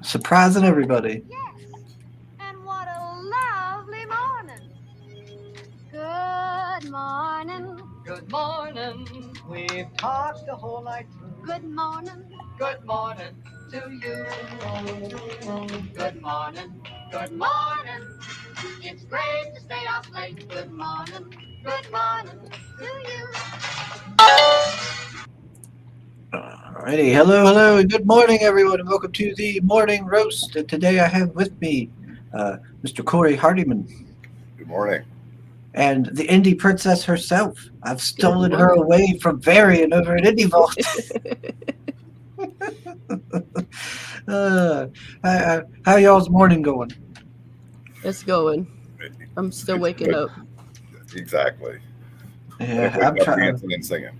Surprising everybody. Yes, and what a lovely morning. Good morning. Good morning. We've talked the whole night through. Good morning. Good morning to you. Good morning. Good morning. It's great to stay up late. Good morning. Good morning to you. Alrighty, hello, and good morning, everyone, and welcome to the morning roast. And today I have with me Mr. Corey Hardiman Good morning. and the indie princess herself. I've stolen her morning. away from Varian over at Indie Vault. How y'all's morning going? It's going. I'm still waking up. Exactly. Yeah, Wake up dancing and singing.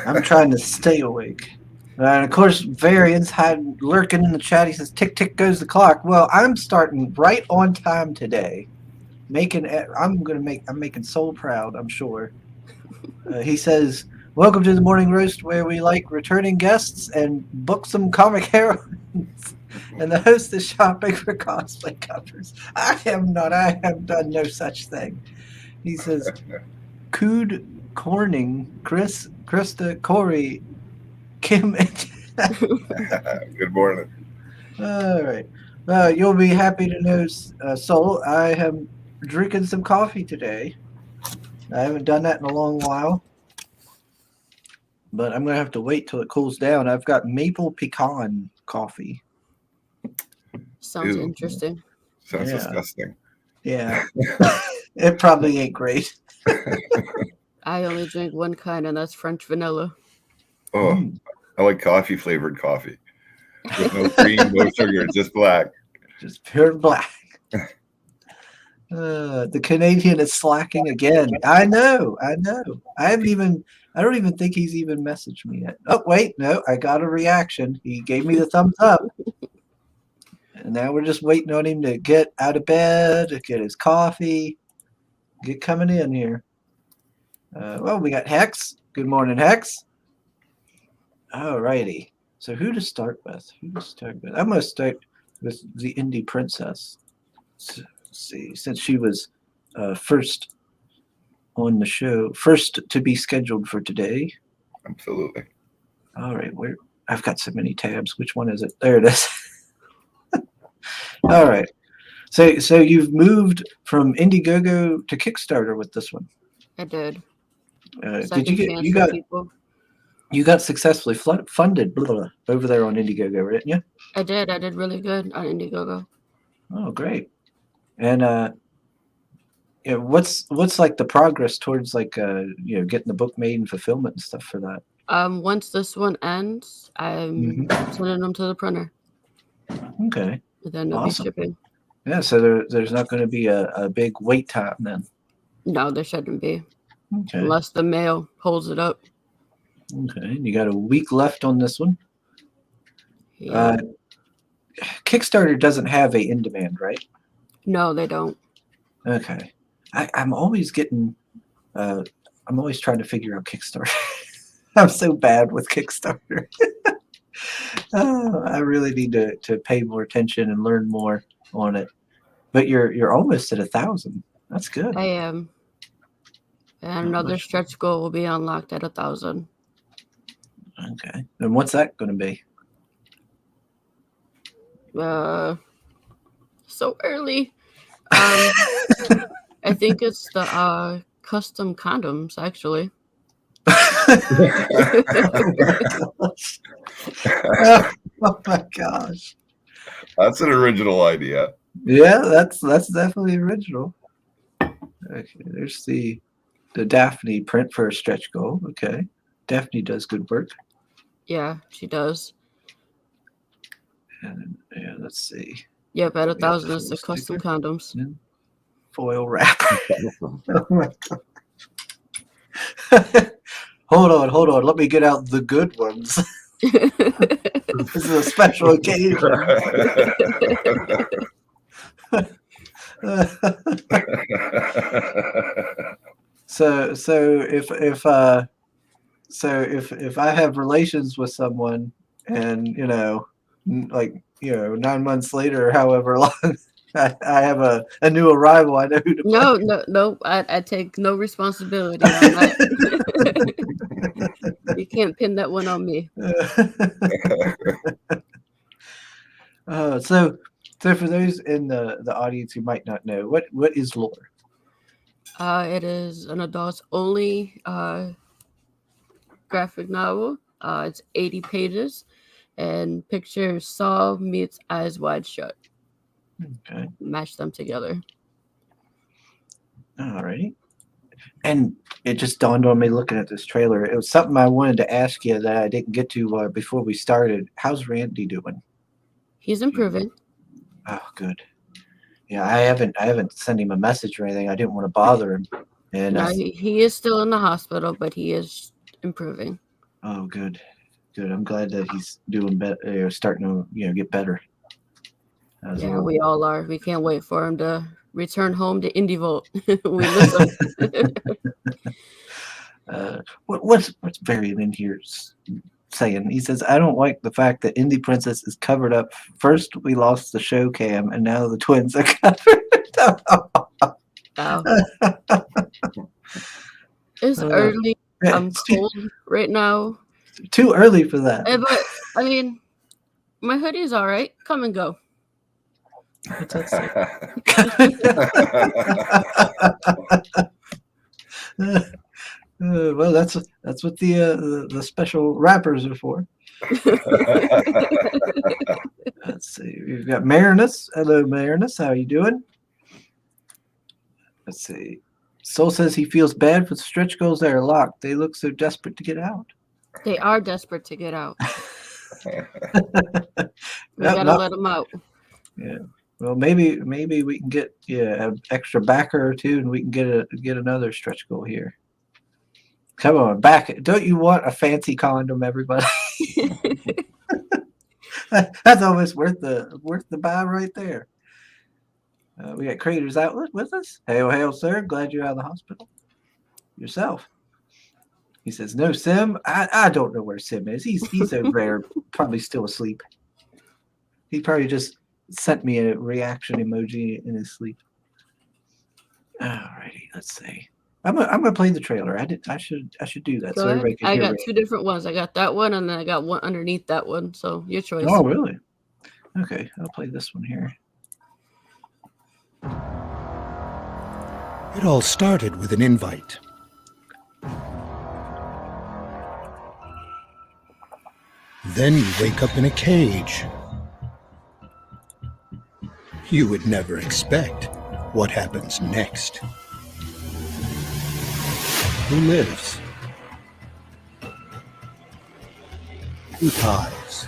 I'm trying to stay awake. And of course, Varian's lurking in the chat. He says, "Tick tick goes the clock." Well, I'm starting right on time today. I'm making Soul proud. I'm sure. He says, "Welcome to the morning roast, where we like returning guests and book some comic heroines." And the host is shopping for cosplay covers. I am not. I have done no such thing. He says, "Cood Corning, Krysta, Corey, Kim, and." Good morning. All right. You'll be happy to know, Soul, I am drinking some coffee today. I haven't done that in a long while, but I'm going to have to wait till it cools down. I've got maple pecan coffee. Sounds Ew. interesting. Sounds Yeah. disgusting. Yeah. It probably ain't great. I only drink one kind, and that's French vanilla. Oh, I like coffee flavored coffee. With no cream, no sugar, just black. Just pure black. The Canadian is slacking again. I know. I don't even think he's even messaged me yet. Oh, wait. No, I got a reaction. He gave me the thumbs up. And now we're just waiting on him to get out of bed, to get his coffee, get coming in here. Well, we got Hex. Good morning, Hex. Alrighty. So who to start with? I'm going to start with the indie princess. Let's see, since she was first on the show, first to be scheduled for today. Absolutely. All right, I've got so many tabs. Which one is it? There it is. All right. So you've moved from Indiegogo to Kickstarter with this one. I did. Did you got successfully funded over there on Indiegogo, didn't you? I did. I did really good on Indiegogo. Oh, great. And what's like the progress towards getting the book made and fulfillment and stuff for that? Once this one ends, I'm sending them to the printer. Okay. And then they'll be shipping. Yeah, so there's not going to be a big wait time then. No, there shouldn't be. Okay. Unless the mail holds it up. Okay, you got a week left on this one. Yeah. Kickstarter doesn't have a in demand, right? No, they don't. Okay. I'm always getting. I'm always trying to figure out Kickstarter. I'm so bad with Kickstarter. I really need to pay more attention and learn more on it. But you're almost at 1,000. That's good. I am. And another stretch goal will be unlocked at 1,000. Okay. And what's that going to be? So early. I think it's the custom condoms, actually. Oh my gosh. That's an original idea. Yeah, that's definitely original. Okay, there's the Daphne print for a stretch goal. Okay. Daphne does good work. Yeah, she does. And yeah, let's see. Yep, at 1,000 is the custom condoms. Yeah. Foil wrapper. Oh my God. Hold on. Let me get out the good ones. This is a special occasion. So if I have relations with someone and like 9 months later or however long, I have a new arrival. I know who to blame. No. I take no responsibility on that. You can't pin that one on me. So for those in the audience who might not know, what is lore? It is an adults only graphic novel. It's 80 pages, and pictures Saw meets Eyes Wide Shut. Okay. Match them together. All right. And it just dawned on me looking at this trailer. It was something I wanted to ask you that I didn't get to before we started. How's Randy doing? He's improving. Oh, good. Yeah, I haven't sent him a message or anything. I didn't want to bother him. And No, he is still in the hospital, but he is improving. oh, good. I'm glad that he's doing better. Starting to get better. Yeah, we all are. We can't wait for him to return home to Indie Vault. We miss him. What's Varian in here saying? He says, I don't like the fact that Indie Princess is covered up. First we lost the show cam, and now the twins are covered up. Wow. It's early. I'm cold right now. Too early for that. But I mean, my hoodie's all right. Come and go. Well, that's what the special wrappers are for. Let's see. We've got Marinus. Hello, Marinus. How are you doing? Let's see. Soul says he feels bad for the stretch goals that are locked. They look so desperate to get out. They are desperate to get out. We gotta let them out. Yeah. Well, maybe we can get an extra backer or two, and we can get another stretch goal here. Come on, back it. Don't you want a fancy condom, everybody? That's almost worth the buy right there. We got Craters out with us. Hail, sir. Glad you're out of the hospital. Yourself. He says, no, Sim. I don't know where Sim is. He's over there, probably still asleep. He probably just sent me a reaction emoji in his sleep. Alrighty, let's see. I'm gonna play the trailer. I should do that. Go so ahead. everybody can I hear got me. two different ones. I got that one, and then I got one underneath that one. So your choice. Oh, really? Okay, I'll play this one here. It all started with an invite. Then you wake up in a cage. You would never expect what happens next. Who lives? Who dies?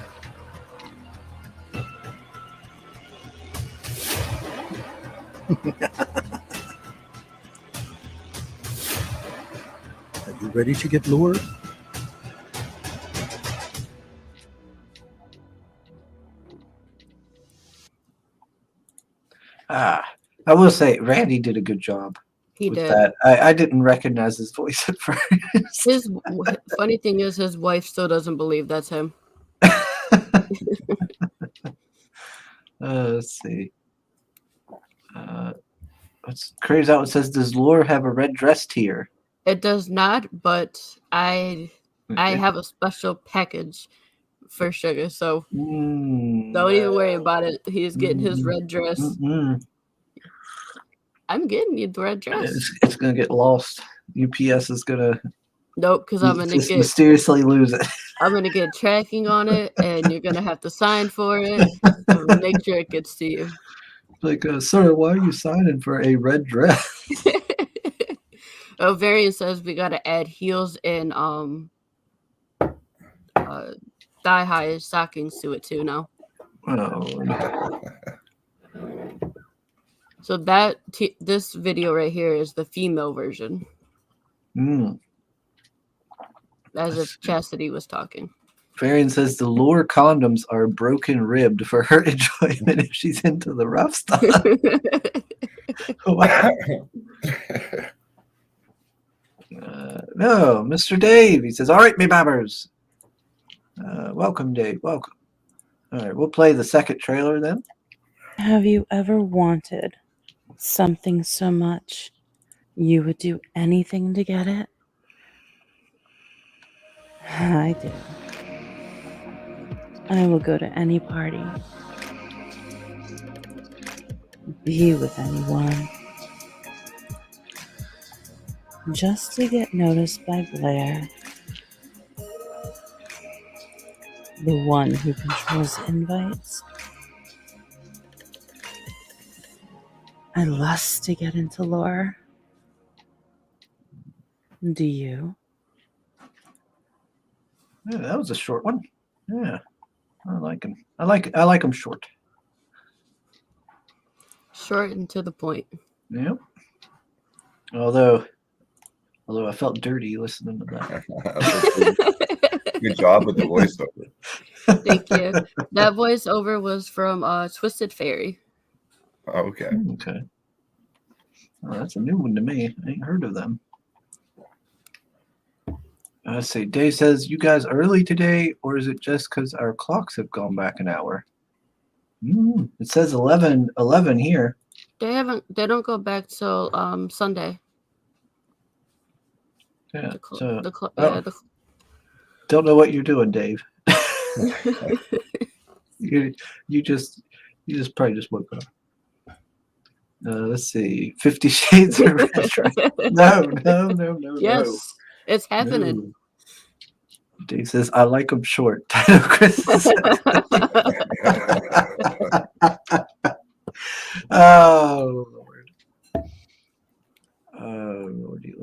Are you ready to get lured? I will say Randy did a good job. He with did. That. I didn't recognize his voice at first. His funny thing is, his wife still doesn't believe that's him. Let's see. What's crazy out? It says, does Lore have a red dress tier? It does not, but I have a special package for Sugar, so don't even worry about it. He's getting his red dress. I'm getting you the red dress. It's gonna get lost. UPS is gonna. Nope, because I'm gonna get mysteriously lose it. I'm gonna get tracking on it, and you're gonna have to sign for it. So make sure it gets to you. Like, sir, why are you signing for a red dress? Oh, Varian says we gotta add heels and thigh-high stockings to it too now. Oh. So this video right here is the female version. As if Chastity was talking. Varian says the Lure condoms are broken ribbed for her enjoyment if she's into the rough stuff. Wow. No, Mr. Dave. He says, all right, me babbers. Welcome, Dave. Welcome. All right, we'll play the second trailer then. Have you ever wanted something so much you would do anything to get it? I do. I will go to any party, be with anyone, just to get noticed by Blair, the one who controls invites. I lust to get into lore. Do you? Yeah, that was a short one. Yeah, I like him. I like him short. Short and to the point. Yep. Although I felt dirty listening to that. Good job with the voiceover. Thank you. That voiceover was from Twisted Fairy. Okay. Okay. Oh, that's a new one to me. I ain't heard of them. Let's see. Dave says, "You guys early today, or is it just because our clocks have gone back an hour?" It says 11 here. They don't go back till Sunday. Yeah. The don't know what you're doing, Dave. you just probably just woke up. Let's see. 50 Shades of Retro. No. Yes, it's happening. No. Dave says, "I like them short." Title Chris. Oh Lord. Oh lordy.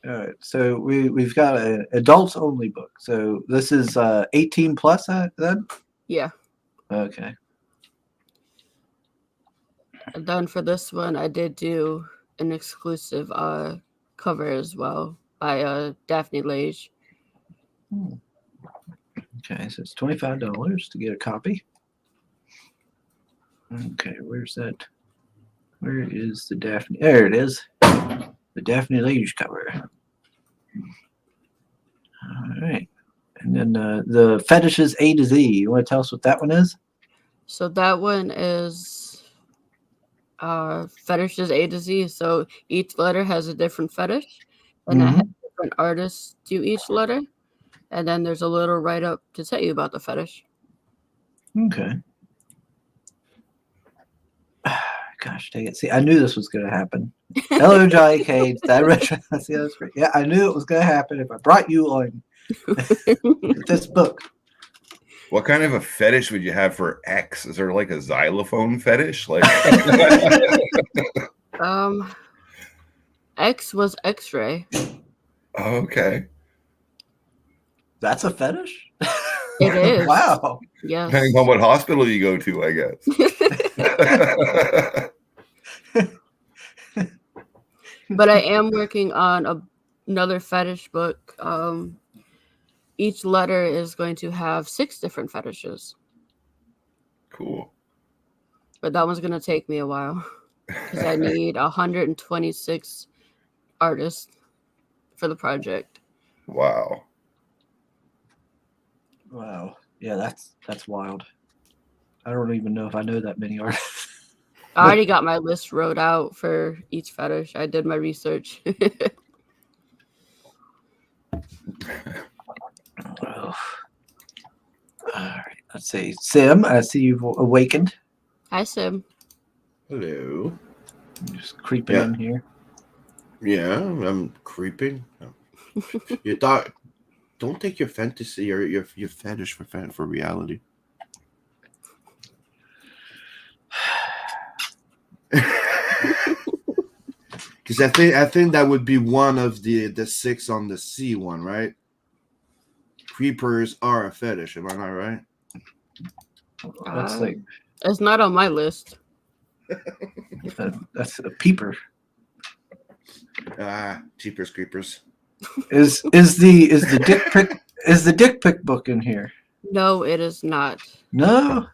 All right. So we've got an adults only book. So this is 18 plus then? Yeah. Okay. And then for this one, I did do an exclusive cover as well by Daphne Lage. Okay, so it's $25 to get a copy. Okay, where's that? Where is the Daphne? There it is. The Daphne Lage cover. All right. And then the Fetishes A to Z. You want to tell us what that one is? So that one is Fetishes A to Z. So each letter has a different fetish, and I have different artists do each letter. And then there's a little write-up to tell you about the fetish. Okay. Gosh dang it. See, I knew this was going to happen. Hello, Johnny Cage. That retro. See, that's great. Yeah, I knew it was going to happen if I brought you on this book. What kind of a fetish would you have for X? Is there like a xylophone fetish? Like X was X-ray. Okay. That's a fetish? It is. Wow. Yes. Depending on what hospital you go to, I guess. But I am working on another fetish book. Each letter is going to have 6 different fetishes. Cool. But that one's going to take me a while because I need 126 artists for the project. Wow. Wow. Yeah, that's wild. I don't even know if I know that many artists. I already got my list wrote out for each fetish. I did my research. Oh. All right. Let's see. Sim, I see you've awakened. Hi, Sim. Hello. Just creeping in here. Yeah, I'm creeping. Don't take your fantasy or your fetish for reality. Because I think that would be one of the 6 on the C one, right? Creepers are a fetish. Am I not right? That's like it's not on my list. that's a peeper. Jeepers creepers. Is the dick pic book in here? No, it is not. No.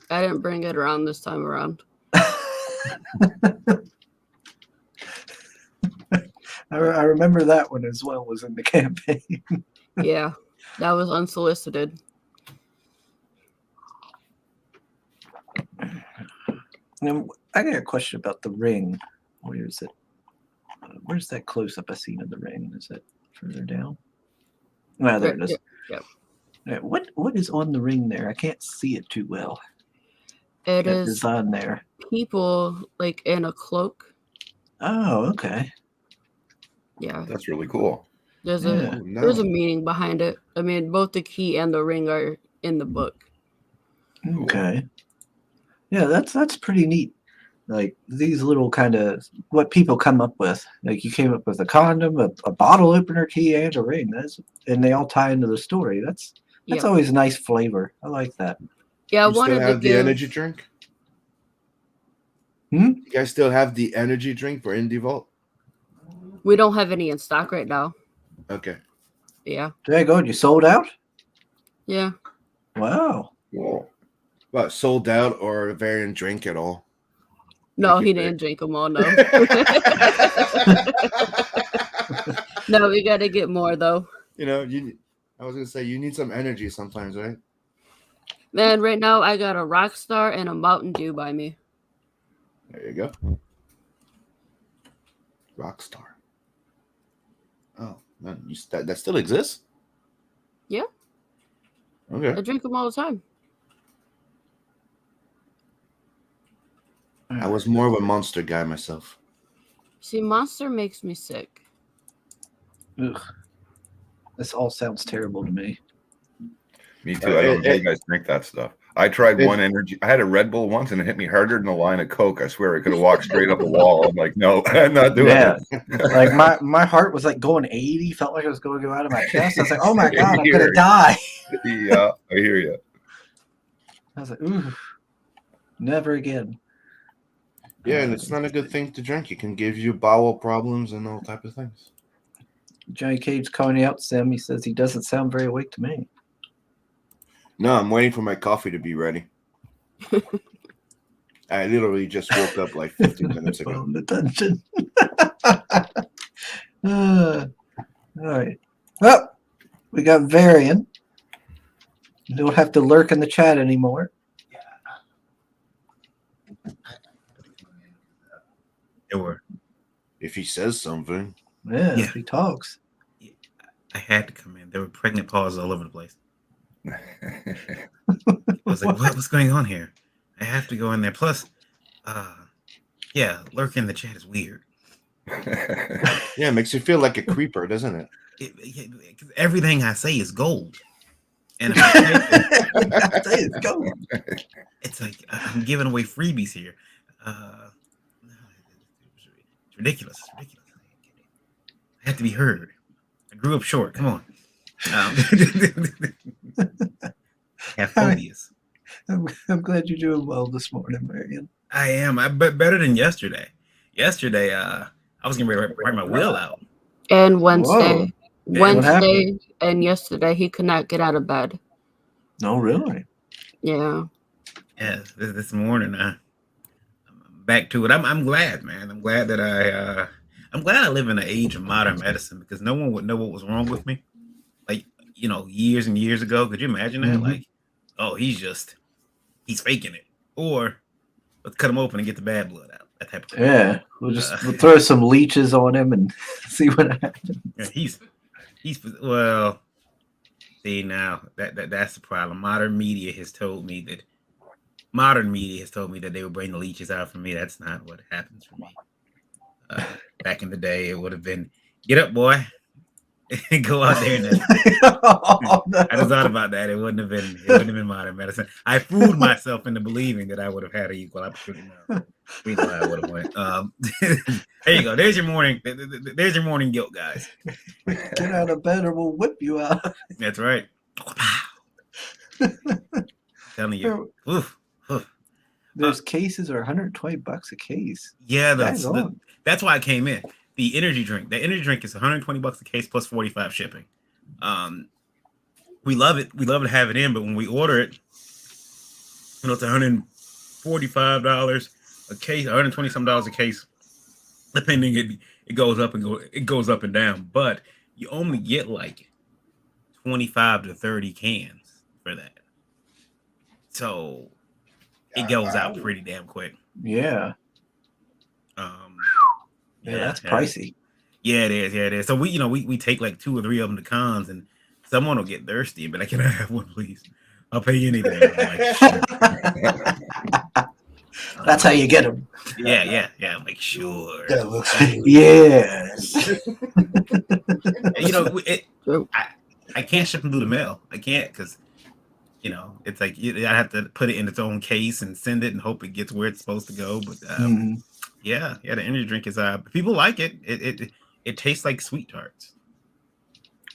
I didn't bring it around this time around. I remember that one as well. Was in the campaign. Yeah, that was unsolicited. I got a question about the ring. Where is it? Where's that close-up I seen of the ring? Is it further down? Well, there it is. Yep. What is on the ring there? I can't see it too well. It That is design there. people like in a cloak. Oh, okay. Yeah. That's really cool. There's Yeah. there's a meaning behind it. I mean, both the key and the ring are in the book. Okay. Yeah, that's pretty neat. Like these little kind of what people come up with. Like you came up with a condom, a bottle opener key, and a ring. And they all tie into the story. That's Yep. always a nice flavor. I like that. Yeah, I You still wanted to have the give. energy drink? Hmm? You guys still have the energy drink for Indie Vault? We don't have any in stock right now. Okay. Yeah. There you go. You sold out? Yeah. Wow. Cool. What, sold out or variant drink at all? No, Make he it didn't big. drink them all. No. No, we got to get more though. You know, I was gonna say you need some energy sometimes, right? Man, right now I got a Rockstar and a Mountain Dew by me. There you go. Rockstar. Oh, man, that still exists? Yeah. Okay. I drink them all the time. I was more of a Monster guy myself. See, Monster makes me sick. Ugh. This all sounds terrible to me. Me too. I don't know how you guys drink that stuff. I tried one energy. I had a Red Bull once, and it hit me harder than a line of Coke. I swear, I could have walked straight up a wall. I'm like, no, I'm not doing it. Like my heart was like going 80. Felt like it was going to go out of my chest. I was like, oh my god, I'm gonna die. Yeah, I hear you. I was like, ooh, never again. Yeah, and it's not a good thing to drink. It can give you bowel problems and all type of things. Johnny Cage's calling out Sim. He says he doesn't sound very awake to me. No, I'm waiting for my coffee to be ready. I literally just woke up like 15 minutes ago. Phone attention. All right. Well, we got Varian. You don't have to lurk in the chat anymore. If he says something. Yeah, if he talks. I had to come in. There were pregnant paws all over the place. I was like, what's going on here? I have to go in there. Plus, yeah, lurking in the chat is weird. Yeah, it makes you feel like a creeper, doesn't it? Everything I say is gold. And if I say it's gold. It's like I'm giving away freebies here. It's ridiculous. It's ridiculous. I have to be heard. I grew up short. Come on. Have phobias. I'm glad you're doing well this morning, Marion. I am. But better than yesterday. Yesterday, I was gonna write my will out. And Wednesday, Whoa. And yesterday, he could not get out of bed. No, really? Yeah. Yeah. This morning, I'm back to it. I'm glad, man. I'm glad that I'm glad I live in the age of modern medicine because no one would know what was wrong with me. Like, years and years ago. Could you imagine that? Mm-hmm. Like, oh, he's faking it. Or let's cut him open and get the bad blood out. That type of thing. Yeah. We'll throw some leeches on him and see what happens. Yeah, he's well, see now that's the problem. Modern media has told me that they would bring the leeches out for me. That's not what happens for me. Back in the day, it would have been get up, boy, and go out there. And Oh, no. I just thought about that. It wouldn't have been modern medicine. I fooled myself into believing that I would have had an equal opportunity. We know how I would have went. There you go. There's your morning. There's your morning guilt, guys. Get out of bed or we'll whip you out. That's right. Telling you. Oof. Those cases are $120 a case. Yeah, that's why I came in. The energy drink. The energy drink is $120 a case plus 45 shipping. We love it. We love to have it in, but when we order it, it's $145 a case, $120 some a case. Depending, it goes up and down. But you only get like 25 to 30 cans for that. So it goes out pretty damn quick. Yeah. Yeah, That's pricey. Yeah, it is. Yeah, it is. So we take like 2 or 3 of them to cons, and someone will get thirsty and be like, "Can I have one, please? I'll pay anything." I'm like, sure. That's how you get them. Yeah. I'm like, sure. That looks Yes. I can't ship them through the mail. I can't because it's like I have to put it in its own case and send it and hope it gets where it's supposed to go. But yeah, the energy drink is people like it. It tastes like sweet tarts.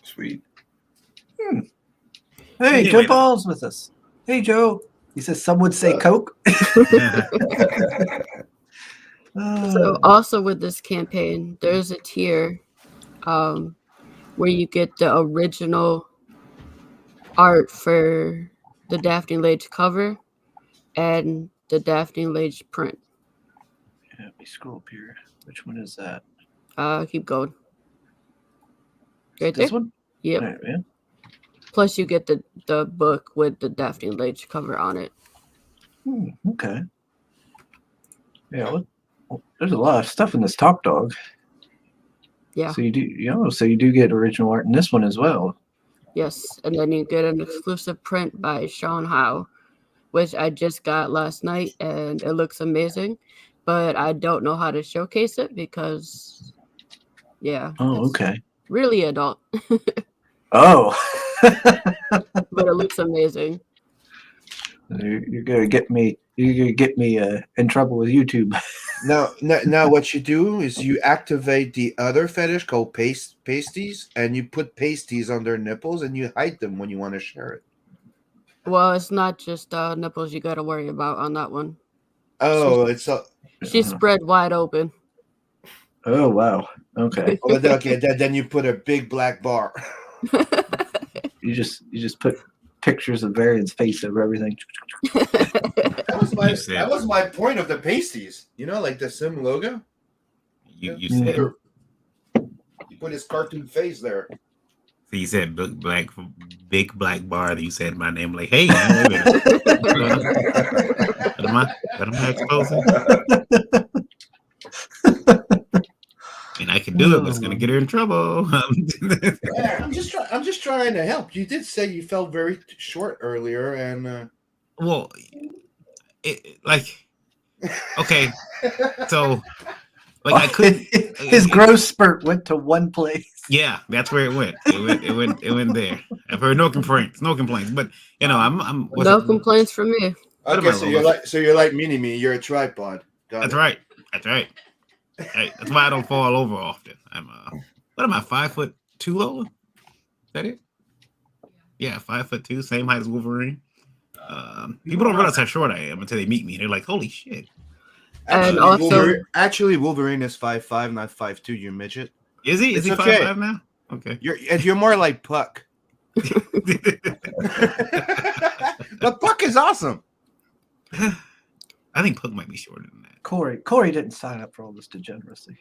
Sweet. Hey, Anyway, Joe Ball's with us. Hey, Joe. He says some would say Coke. So also with this campaign, there's a tier where you get the original art for the Daphne Lage cover and the Daphne Lage print. Yeah, let me scroll up here. Which one is that? Keep going. Right This there? one? Yep. All right, man. Plus you get the book with the Daphne Lage cover on it. Okay. Yeah, well, there's a lot of stuff in this Top Dog. Yeah. So you do get original art in this one as well. Yes, and then you get an exclusive print by Sean Howe, which I just got last night, and it looks amazing. But I don't know how to showcase it because, Oh, okay. really adult. Oh. But it looks amazing. You're gonna get me. You're gonna get me in trouble with YouTube. Now, what you do is you activate the other fetish called pasties, and you put pasties on their nipples, and you hide them when you want to share it. Well, it's not just nipples you got to worry about on that one. Oh, She's spread wide open. Oh wow. Okay. Okay. Then you put a big black bar. You just put pictures of Varian's face over everything. That was my point of the pasties. Like the Sim logo. You said you put his cartoon face there. So you said big black bar. That you said my name. Like, hey, man, wait a minute. What am I exposing? And I can do it, but it's gonna get her in trouble. I'm just trying to help. You did say you felt very short earlier, and well, okay, so I couldn't. His growth spurt went to one place. Yeah, that's where it went. It went there. I've heard no complaints, but I'm no complaints from me. Okay, so you're like mini-me. You're a tripod. That's right. Hey, that's why I don't fall over often. I'm what am I, 5'2", Lola? Is that it? Yeah, 5'2", same height as Wolverine. People don't realize how short I am until they meet me. They're like, "Holy shit!" And also, Wolverine is 5'5", not 5'2". You midget. Is he? Is he 5'5" now? Okay. You're more like Puck. But Puck is awesome. I think Puck might be shorter than that. Corey didn't sign up for all this degeneracy.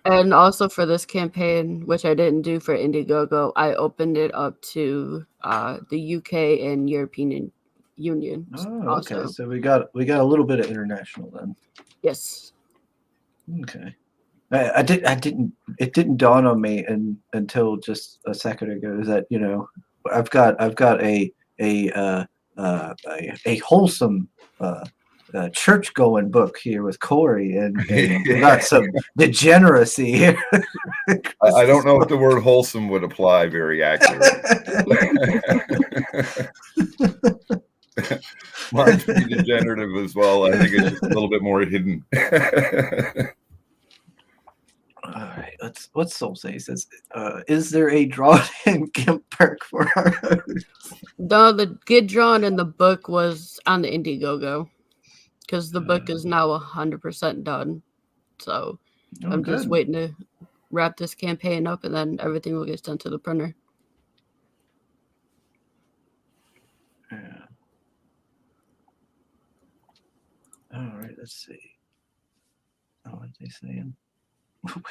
And also for this campaign, which I didn't do for Indiegogo, I opened it up to the UK and European Union. Oh, also. okay. So we got a little bit of international then. Yes. Okay. It didn't dawn on me until just a second ago that I've got a wholesome church going book here with Corey, and we got some degeneracy here. I don't know if the word wholesome would apply very accurately. Mine's pretty degenerative as well. I think it's just a little bit more hidden. All right, what's Soul say? He says, is there a drawn-in GIMP perk for our host? The get drawn in the book was on the Indiegogo because the book is now 100% done. So I'm just waiting to wrap this campaign up, and then everything will get sent to the printer. Yeah. All right, let's see. Oh, what are they saying?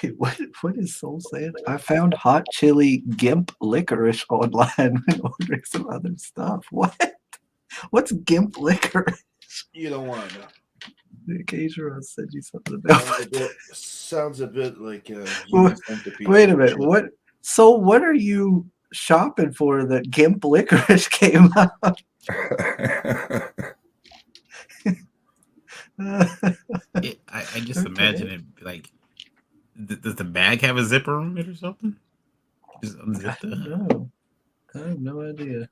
Wait, what is Soul saying? I found hot chili gimp licorice online when ordering some other stuff. What? What's gimp licorice? You don't want to know. The occasional I'll send you something about. Sounds a bit like Wait a minute. What? So what are you shopping for that gimp licorice came out? I just imagine it like, does the bag have a zipper on it or something? Just unzip the. No, I have no idea.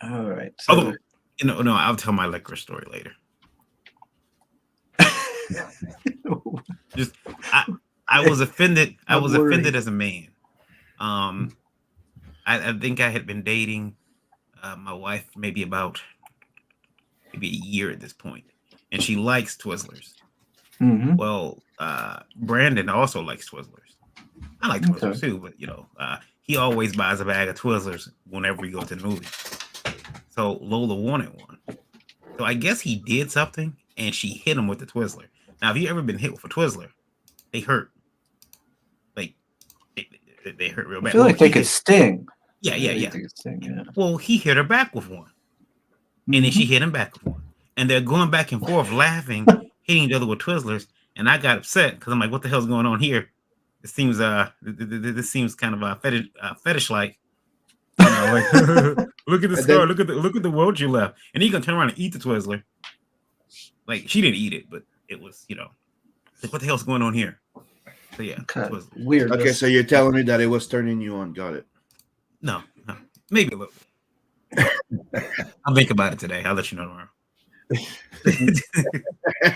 All right. So, although, no, I'll tell my licorice story later. Just I was offended. I was offended as a man. I think I had been dating my wife maybe a year at this point, and she likes Twizzlers. Mm-hmm. Well, Brandon also likes Twizzlers. I like Twizzlers too, but he always buys a bag of Twizzlers whenever we go to the movie. So Lola wanted one. So I guess he did something, and she hit him with the Twizzler. Now, have you ever been hit with a Twizzler? They hurt. Like they hurt real bad. I feel like they could sting. Yeah. They could sting, yeah. Well, he hit her back with one, and then she hit him back with one, and they're going back and forth, laughing, hitting each other with Twizzlers. And I got upset because I'm like, "What the hell's going on here? It seems this seems kind of fetish like." Like, look at the scar, look at the wound you left, and he gonna turn around and eat the Twizzler. Like, she didn't eat it, but it was, like, what the hell's going on here? So yeah, weird. Okay, so you're telling me that it was turning you on. Got it. No, maybe a little bit. I'll think about it today. I'll let you know tomorrow.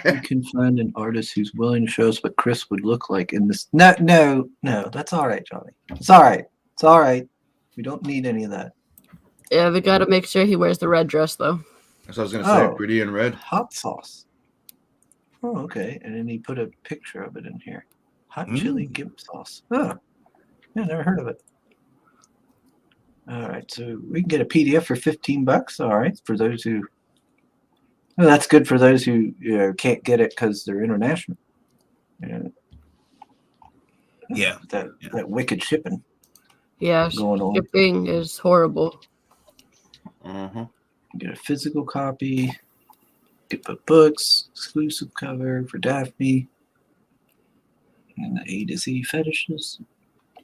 You can find an artist who's willing to show us what Chris would look like in this. No, that's all right, Johnny. It's all right. We don't need any of that. Yeah, we got to make sure he wears the red dress, though. That's what I was going to say. Pretty in red. Hot sauce. Oh, okay. And then he put a picture of it in here. Hot chili gimp sauce. Oh, yeah, never heard of it. All right, so we can get a PDF for $15. All right, for those who. Well, that's good for those who can't get it because they're international. Yeah. That wicked shipping. Yeah, going on. Shipping is horrible. Get a physical copy. Get the books, exclusive cover for Daphne. And the A to Z fetishes.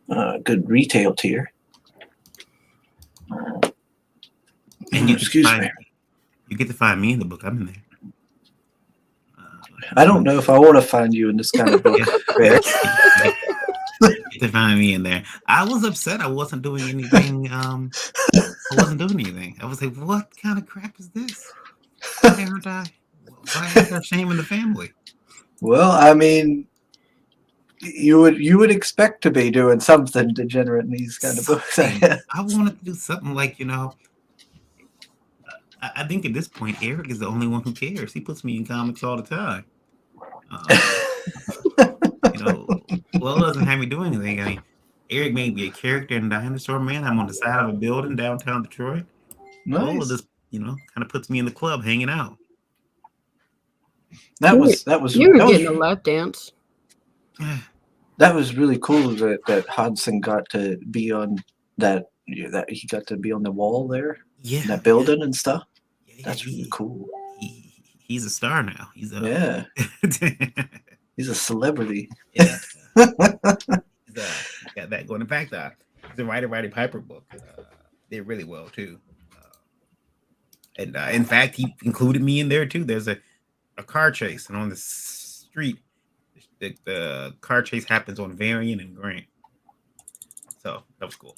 Good retail tier. And you excuse me. You get to find me in the book. I'm in there. I don't know if I want to find you in this kind of book. Get to find me in there. I was upset. I wasn't doing anything. I was like, "What kind of crap is this? Why aren't I? Why is there shame in the family?" Well, I mean, you would expect to be doing something degenerate in these kind of books. I wanted to do something like, I think at this point, Eric is the only one who cares. He puts me in comics all the time. Lola doesn't have me do anything. I mean, Eric made me a character in Dinosaur Man. I'm on the side of a building downtown Detroit. Nice. Lola just, kind of puts me in the club hanging out. You were getting a lap dance. That was really cool that Hodgson got to be on that he got to be on the wall there. Yeah. In that building and stuff. That's really cool. He's a star now. He's a he's a celebrity. Yeah. Got that going. In fact, the Roddy Piper book did really well too. And in fact, he included me in there too. There's a car chase, and on the street, the car chase happens on Varian and Grant. So that was cool.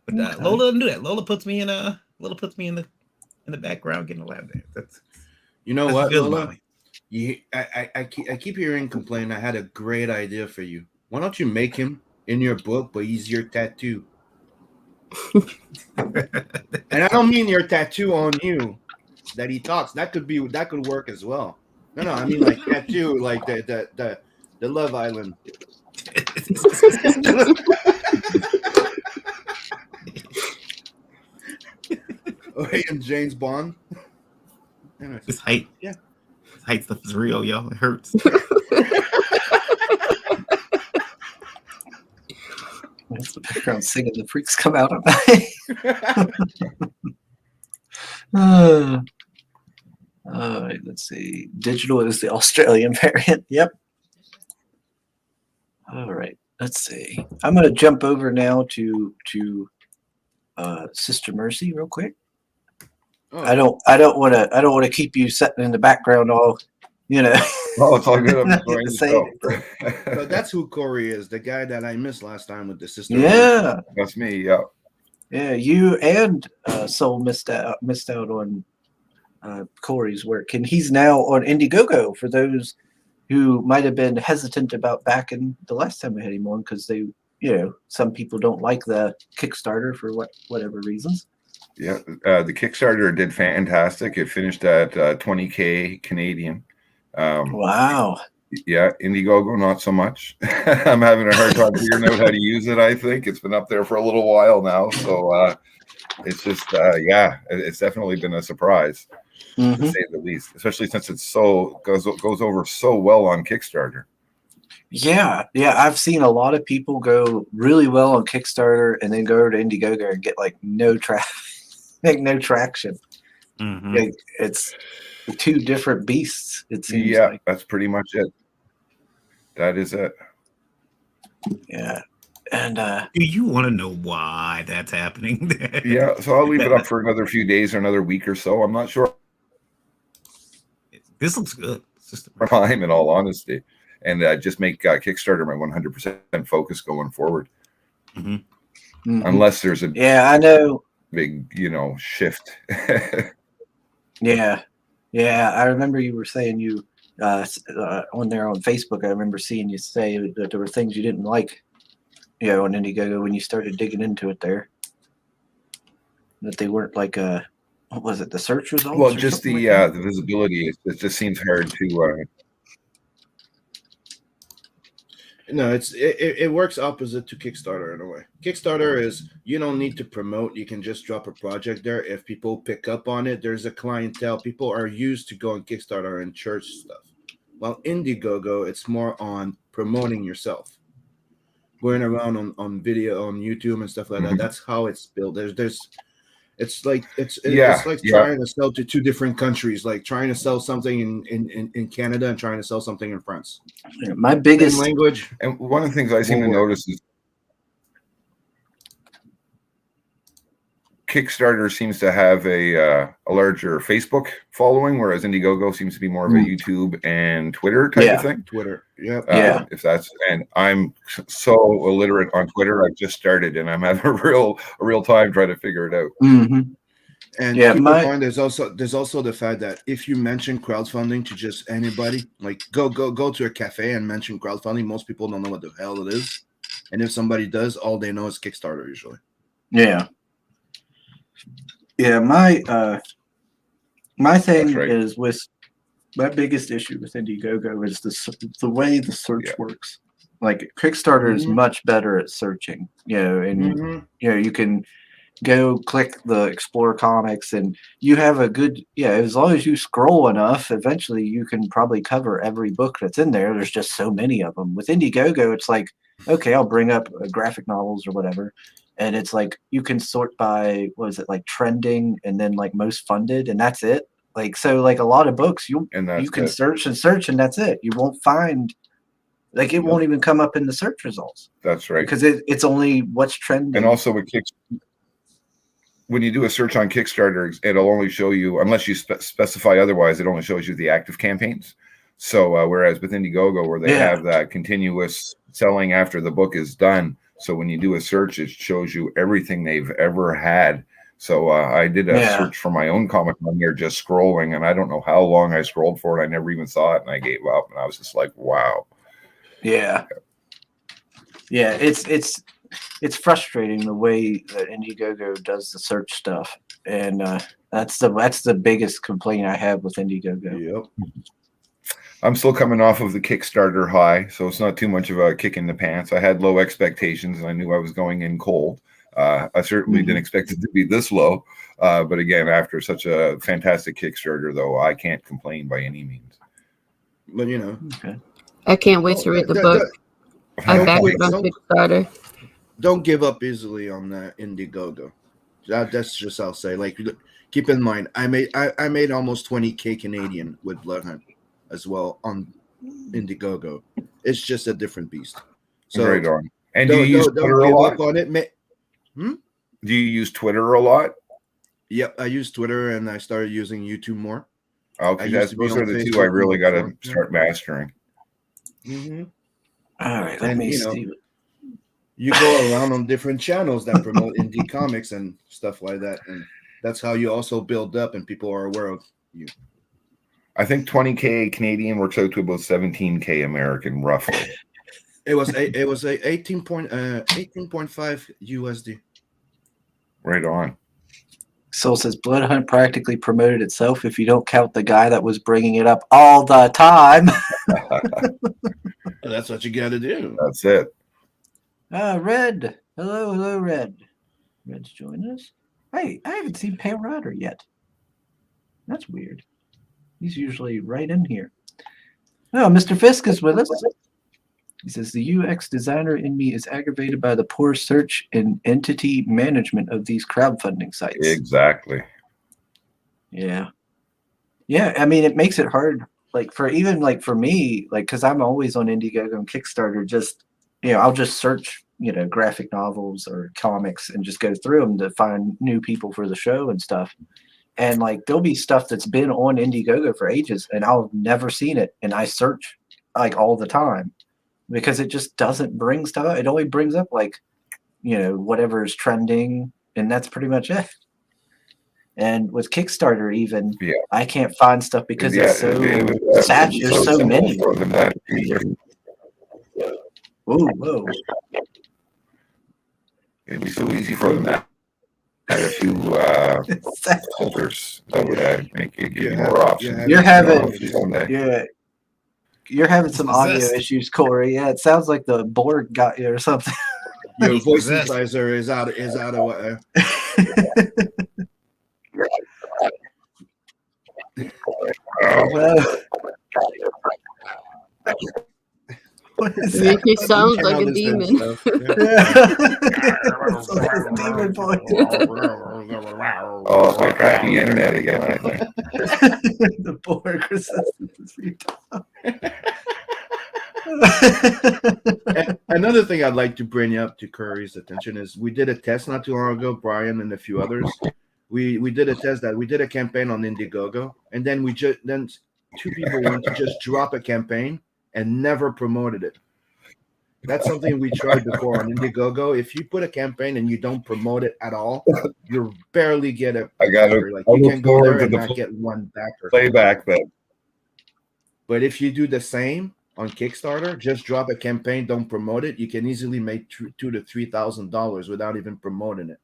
But Lola doesn't do that. Lola puts me in the background getting a lap dance. That's what, Lola? I keep hearing complain. I had a great idea for you. Why don't you make him in your book, but he's your tattoo? And I don't mean your tattoo on you that he talks. That could work as well. No, I mean like tattoo, like the Love Island. And James Bond. This height stuff is real, y'all. It hurts. background singing "The Freaks Come Out at Night." All right, let's see. Digital is the Australian variant. Yep. All right, let's see. I'm going to jump over now to Sister Mercy real quick. Oh. I don't want to keep you sitting in the background all, Oh, it's all good. I'm enjoying the say show. So that's who Corey is, the guy that I missed last time with the sister. Yeah, That's me. Yeah. yeah. You and Soul missed out on Corey's work, and he's now on Indiegogo. For those who might have been hesitant about backing the last time we had him on, because they, some people don't like the Kickstarter for whatever reasons. Yeah, the Kickstarter did fantastic. It finished at 20K Canadian. Wow. Yeah, Indiegogo, not so much. I'm having a hard time figuring out how to use it. I think it's been up there for a little while now, so it's just it's definitely been a surprise, to say the least. Especially since it's goes over so well on Kickstarter. Yeah, I've seen a lot of people go really well on Kickstarter and then go to Indiegogo and get like no traction. Like, it's two different beasts. It seems. Yeah, like. That's pretty much it. That is it. Yeah, and do you want to know why that's happening? Yeah, so I'll leave it up for another few days or another week or so. I'm not sure. This looks good. Time, in all honesty, and just make Kickstarter my 100% focus going forward. Unless there's a I know big shift. Yeah, I remember you were saying you on there on Facebook. I remember seeing you say that there were things you didn't like, on Indiegogo when you started digging into it there. That they weren't like what was it, the search results? Well, just the visibility. It just seems hard to. No, it works opposite to Kickstarter in a way. Kickstarter is you don't need to promote. You can just drop a project there. If people pick up on it, there's a clientele. People are used to going Kickstarter and church stuff. While Indiegogo, it's more on promoting yourself, going around on video on YouTube and stuff like that. That's how it's built. It's like trying to sell to two different countries, like trying to sell something in Canada and trying to sell something in France. My biggest language. And one of the things I seem to notice is Kickstarter seems to have a larger Facebook following, whereas Indiegogo seems to be more of a YouTube and Twitter type of thing. Twitter, yeah. If that's, and I'm so illiterate on Twitter, I've just started, and I'm having a real time trying to figure it out. And keep in mind, there's also the fact that if you mention crowdfunding to just anybody, like go to a cafe and mention crowdfunding, most people don't know what the hell it is, and if somebody does, all they know is Kickstarter usually. My thing is with my biggest issue with Indiegogo is the way the search works. Like Kickstarter is much better at searching, and you can go click the Explore Comics and you have a good, as long as you scroll enough, eventually you can probably cover every book that's in there. There's just so many of them. With Indiegogo, it's like, okay, I'll bring up graphic novels or whatever. And it's like, you can sort by, like trending and then like most funded, and that's it. Like, so like a lot of books, you can search and that's it. You won't find, like, it won't even come up in the search results. That's right. Because it's only what's trending. And also with when you do a search on Kickstarter, it'll only show you, unless you specify otherwise, it only shows you the active campaigns. So whereas with Indiegogo, where they have that continuous selling after the book is done, so when you do a search, it shows you everything they've ever had. So I did a search for my own comic on here, just scrolling, and I don't know how long I scrolled for it. I never even saw it, and I gave up, and I was just like, wow. It's frustrating the way that Indiegogo does the search stuff, and that's the biggest complaint I have with Indiegogo. I'm still coming off of the Kickstarter high, so it's not too much of a kick in the pants. I had low expectations, and I knew I was going in cold. I certainly didn't expect it to be this low, but again, after such a fantastic Kickstarter, though, I can't complain by any means. But I can't wait to read the book. I backed it on Kickstarter. don't give up easily on Indiegogo. That's just I'll say. Like, keep in mind, I made almost 20K Canadian with Bloodhunt as well on Indiegogo. It's just a different beast. So right on. And do you use Twitter don't a give lot? up on it. Do you use Twitter a lot? Yep, I use Twitter and I started using YouTube more. Okay, those are the two I really got to start mastering. Mm-hmm. All right, let me see. You go around on different channels that promote indie comics and stuff like that, and that's how you also build up and people are aware of you. I think 20K Canadian works out to about 17K American, roughly. It was 18.5 USD. Right on. Soul says Bloodhunt practically promoted itself if you don't count the guy that was bringing it up all the time. That's what you got to do. That's it. Red. Hello, Red. Red's joining us. Hey, I haven't seen Pale Rider yet. That's weird. He's usually right in here. Oh, Mr. Fisk is with us. He says, the UX designer in me is aggravated by the poor search and entity management of these crowdfunding sites. Exactly. Yeah. Yeah, I mean, it makes it hard. Like, for me, like, because I'm always on Indiegogo and Kickstarter, just, I'll just search, graphic novels or comics and just go through them to find new people for the show and stuff. And, like, there'll be stuff that's been on Indiegogo for ages and I'll never seen it. And I search, like, all the time. Because it just doesn't bring stuff up. It only brings up like, whatever is trending, and that's pretty much it. And with Kickstarter, even I can't find stuff because it's so saturated. There's so many. Whoa! It'd be so easy for them to add a few filters that would make it give you more options. You're having some audio issues, Corey. Yeah, it sounds like the board got you or something. Your voice equalizer is out of what? He sounds like a demon. Demon voice. Oh, it's my crappy internet again, I think. The board resistance. Another thing I'd like to bring up to Curry's attention is we did a test not too long ago, Brian and a few others. We did a test that we did a campaign on Indiegogo, and then then two people went to just drop a campaign and never promoted it. That's something we tried before on Indiegogo. If you put a campaign and you don't promote it at all, you barely get a backer. Like, you can go there and not get one backer. Playback then. But if you do the same on Kickstarter, just drop a campaign, don't promote it, you can easily make $2,000 to $3,000 without even promoting it.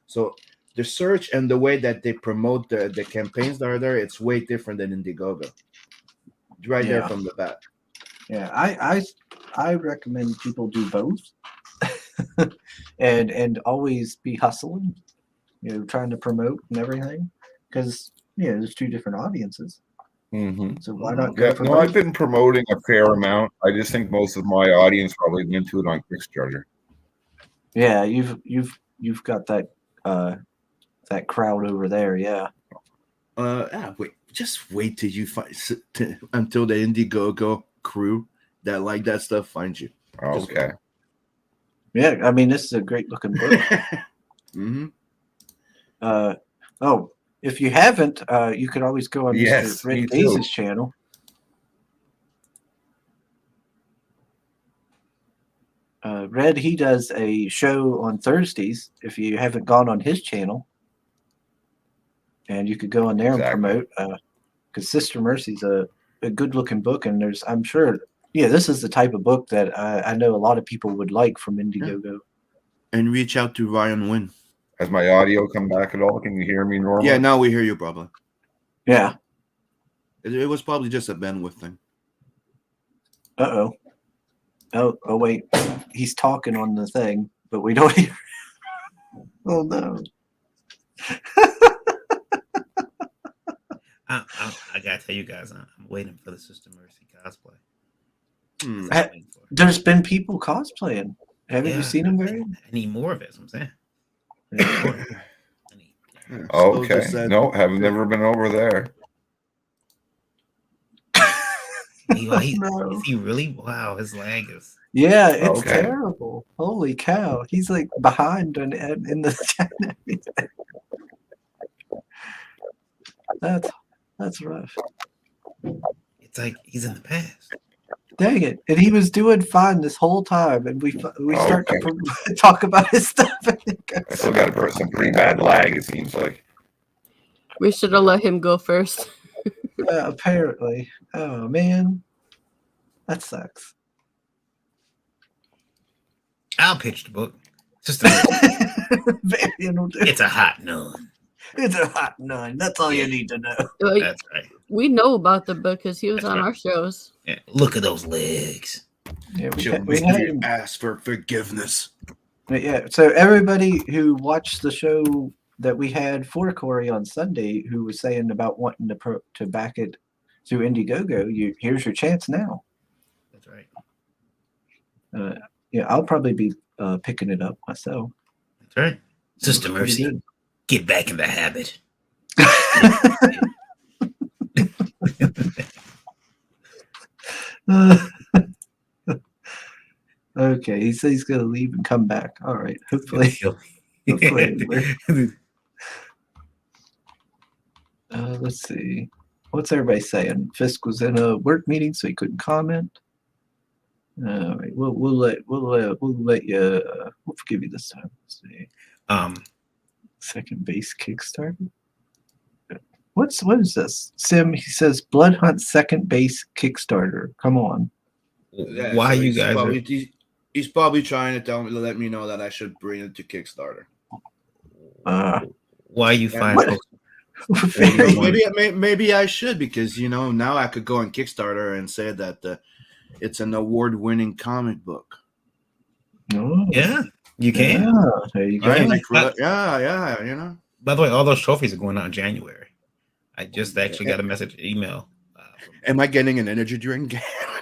So the search and the way that they promote the campaigns that are there, it's way different than Indiegogo. Right there from the bat. Yeah, I recommend people do both, and always be hustling, trying to promote and everything, because there's two different audiences. Mm-hmm. So why not? I've been promoting a fair amount. I just think most of my audience probably went to it on Kickstarter. Yeah, you've got that that crowd over there. Yeah. Just wait till you find until the Indiegogo crew that like that stuff finds you. Okay. Yeah, I mean, this is a great looking book. Mm-hmm. If you haven't, you could always go on Mr. Rick Base's channel. Red, he does a show on Thursdays. If you haven't gone on his channel, and you could go on there and promote, because Sister Mercy's a good looking book, and I'm sure, this is the type of book that I know a lot of people would like from Indiegogo. Yeah. And reach out to Ryan Wynn. Has my audio come back at all? Can you hear me normally? Yeah, now we hear you probably. Yeah. It was probably just a bandwidth thing. Uh-oh. Oh, wait. He's talking on the thing, but we don't hear. Oh, no. I gotta tell you guys, I'm waiting for the Sister Mercy cosplay. There's been people cosplaying. Haven't you seen him, Barry? I need more of it. That's what I'm saying. Okay. No, have never been over there. Is he really? Wow, his lag is. Yeah, it's terrible. Holy cow. He's like behind in the chat and everything. That's rough. It's like he's in the past. Dang it. And he was doing fine this whole time, and we start to talk about his stuff. I still got some pretty bad lag, it seems like. We should have let him go first. Apparently. Oh, man. That sucks. I'll pitch the book. It's It's a hot nun. It's a hot nun. That's all you need to know. That's right. We know about the book because he was on our shows. Yeah. Look at those legs. Yeah, we had him ask for forgiveness. Yeah, so everybody who watched the show that we had for Corey on Sunday, who was saying about wanting to back it through Indiegogo, here's your chance now. That's right. Yeah, I'll probably be picking it up myself. That's right. Sister Mercy, get back in the habit. Okay, he says he's gonna leave and come back. All right, hopefully. Let's see. What's everybody saying? Fisk was in a work meeting, so he couldn't comment. All right, we'll let you. We'll forgive you this time. Let's see. Second base Kickstarter. What is this? Sim, he says Blood Hunt second base Kickstarter. Come on. Yeah, why so you guys? He's probably trying to let me know that I should bring it to Kickstarter. Why you find? Maybe I should, because now I could go on Kickstarter and say that it's an award-winning comic book. Oh. Yeah, you can. Yeah, there you go. Yeah. By the way, all those trophies are going out in January. I just actually got a email. Am I getting an energy drink?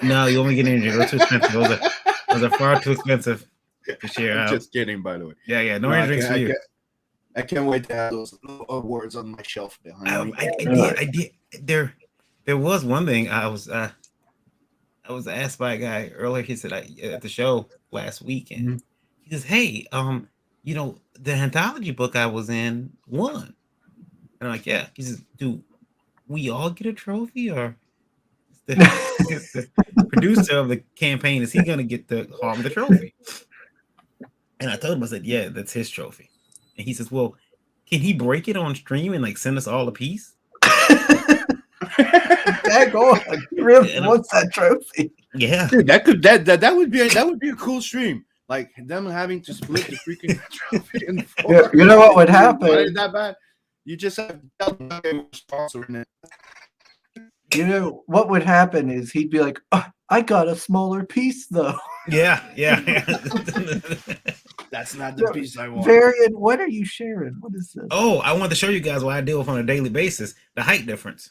No, you only get energy. Those are too expensive. Those are far too expensive to share out. Just kidding, by the way. Yeah. No energy drinks for you. I can't wait to have those awards on my shelf behind me. I did. There was one thing I was asked by a guy earlier. He said at the show last week, and he says, "Hey, the anthology book I was in won." And I'm like, "Yeah." He says, "Do we all get a trophy, or the producer of the campaign, is he going to get the hog the trophy?" And I told him, I said, "Yeah, that's his trophy." And he says, "Well, can he break it on stream and send us all a piece?" Daggone, really wants that trophy. Yeah, dude, that would be a cool stream. Like them having to split the freaking trophy in four. Yeah, you know what would happen? Why is that bad? You just have sponsor in it. You know what would happen is he'd be like, "Oh, I got a smaller piece though." Yeah. That's not the piece I want. Varian, what are you sharing? What is this? Oh, I want to show you guys what I deal with on a daily basis. The height difference.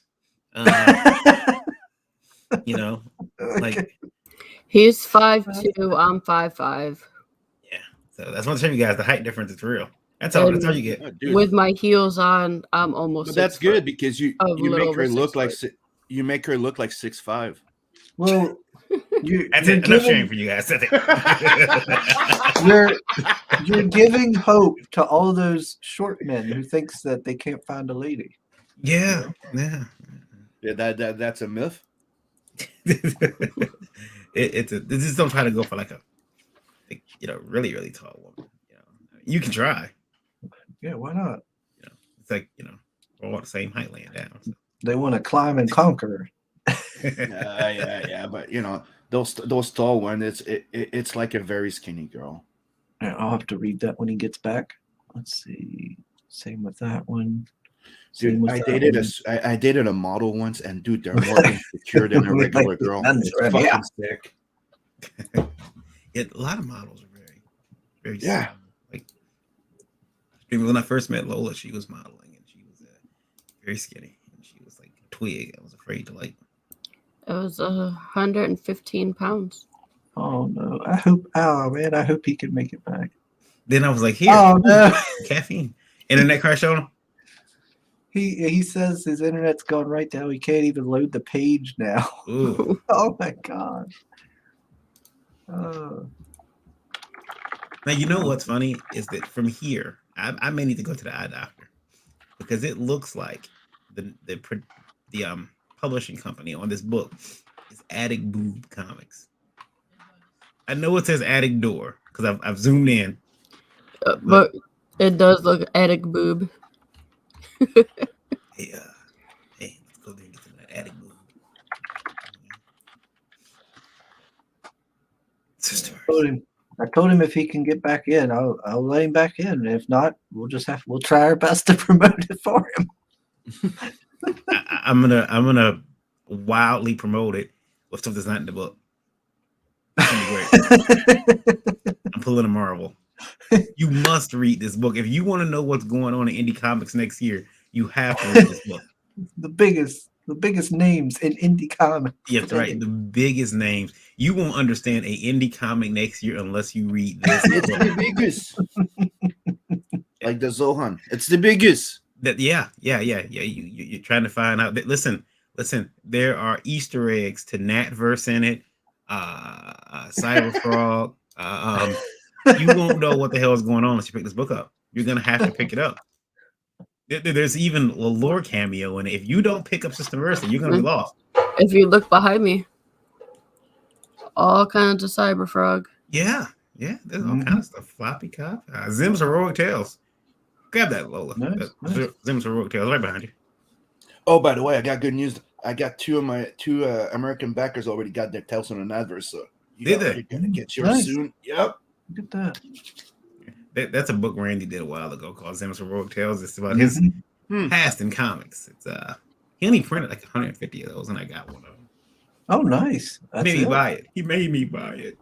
He's 5'2", I'm 5'5". Yeah, so that's what I'm showing you guys. The height difference is real. That's all you get. Oh, with my heels on, I'm almost. But that's good, because you make her look like 6'4". You make her look like 6'5". Well, that's it. Enough sharing for you guys. That's it. You're giving hope to all those short men who thinks that they can't find a lady. Yeah. That's a myth. Just don't try to go for a really, really tall woman. You can try. Yeah, why not? It's like we're all the same height laying down. So. They want to climb and conquer. Yeah, but those tall ones, it's like a very skinny girl. Yeah, I'll have to read that when he gets back. Let's see. Same with that one. Dude, I dated a model once, and dude, they're more insecure than a regular girl. It's fucking sick. Yeah, a lot of models are very yeah. When I first met Lola, she was modeling, and she was very skinny, and she was like a twig. I was afraid to It was 115 pounds. Oh no! I hope. Oh man! I hope he can make it back. Then I was like, here, Oh no! caffeine. Internet crash on him. He says his internet's gone right down. He can't even load the page now. Ooh. Oh my god! Now you know what's funny is that from here, I may need to go to the eye doctor because it looks like the publishing company on this book is Attic Boob Comics. I know it says Attic Door because I've zoomed in, but it does look attic boob. Hey, let's go there and get to that attic boob. I told him if he can get back in, I'll let him back in. If not, we'll try our best to promote it for him. I'm gonna wildly promote it with stuff that's not in the book. It's gonna be great. I'm pulling a Marvel. You must read this book if you want to know what's going on in indie comics next year. You have to read this book. The biggest names in indie comics. Yeah, that's right. The biggest names. You won't understand a indie comic next year unless you read this. It's the biggest. Like the Zohan. It's the biggest. Yeah. You're trying to find out. Listen. There are Easter eggs to Natverse in it. Cyberfrog. You won't know what the hell is going on unless you pick this book up. You're gonna have to pick it up. There's even a lore cameo in it. If you don't pick up Sister Mercy, you're gonna be lost. If you look behind me, all kinds of Cyberfrog. Yeah. There's all kinds of stuff. Floppy Cop, Zim's Heroic Tales. Grab that, Lola. Nice. Zim's Heroic Tales right behind you. Oh, by the way, I got good news. I got two American backers already got their tales on an adverse. So Did they? You're gonna get yours Nice. soon. Yep. Look at that. That's a book Randy did a while ago called Zim's Heroic Tales. It's about his past in comics. It's he only printed like 150 of those, and I got one of them. Oh, nice. He made me buy it. He made me buy it.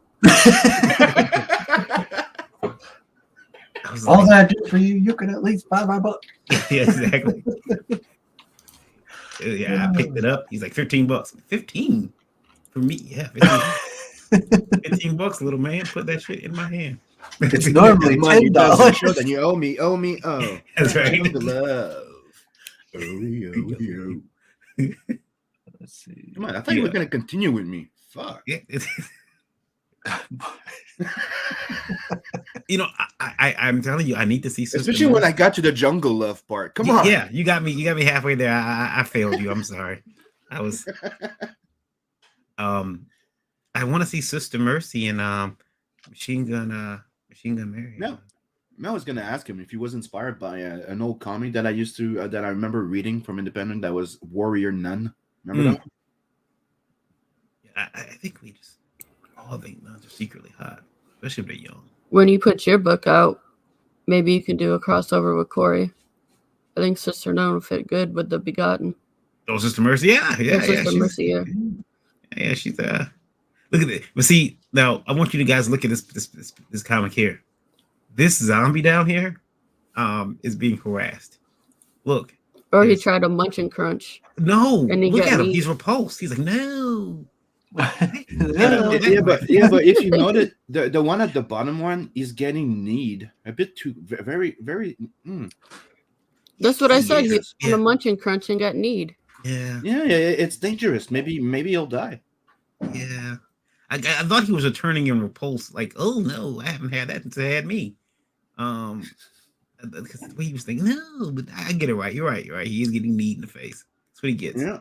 All that I do for you, you can at least buy my book. Yeah, exactly. Yeah, I picked it up. He's like $15. 15 for me. Yeah, 15 bucks, little man. Put that shit in my hand. It's normally $10. Then you owe me. Oh, That's right. The love. Oh. Let's see. Come on, I thought you were gonna continue with me. Fuck. Yeah, you know, I'm telling you, I need to see Sister Especially when I got to the jungle love part. Come on. Yeah, you got me halfway there. I failed you. I'm sorry. I was I want to see Sister Mercy and Machine Gun Mary. No. I was gonna ask him if he was inspired by an old comic that I used to that I remember reading from Independent that was Warrior Nun. Remember that? I think we just all think nuns are secretly hot, especially if they're young. When you put your book out, maybe you can do a crossover with Corey. I think Sister Nun would fit good with the Begotten. Oh, Sister Mercy, yeah. Sister Mercy, yeah. Yeah, she's look at it. But see, now I want you to guys look at this comic here. This zombie down here is being harassed. Look. Or he tried to munch and crunch. No, and look at him. He's repulsed. He's like, no. Yeah, but if you notice, the one at the bottom one is getting need a bit too very. That's what I said. He's on a munch and crunch and got need. Yeah, it's dangerous. Maybe he'll die. Yeah, I thought he was returning in repulse. Like, oh no, I haven't had that since it had me. Because the way he was thinking, no, but I get it right. You're right. He is getting need in the face. That's what he gets. Yeah.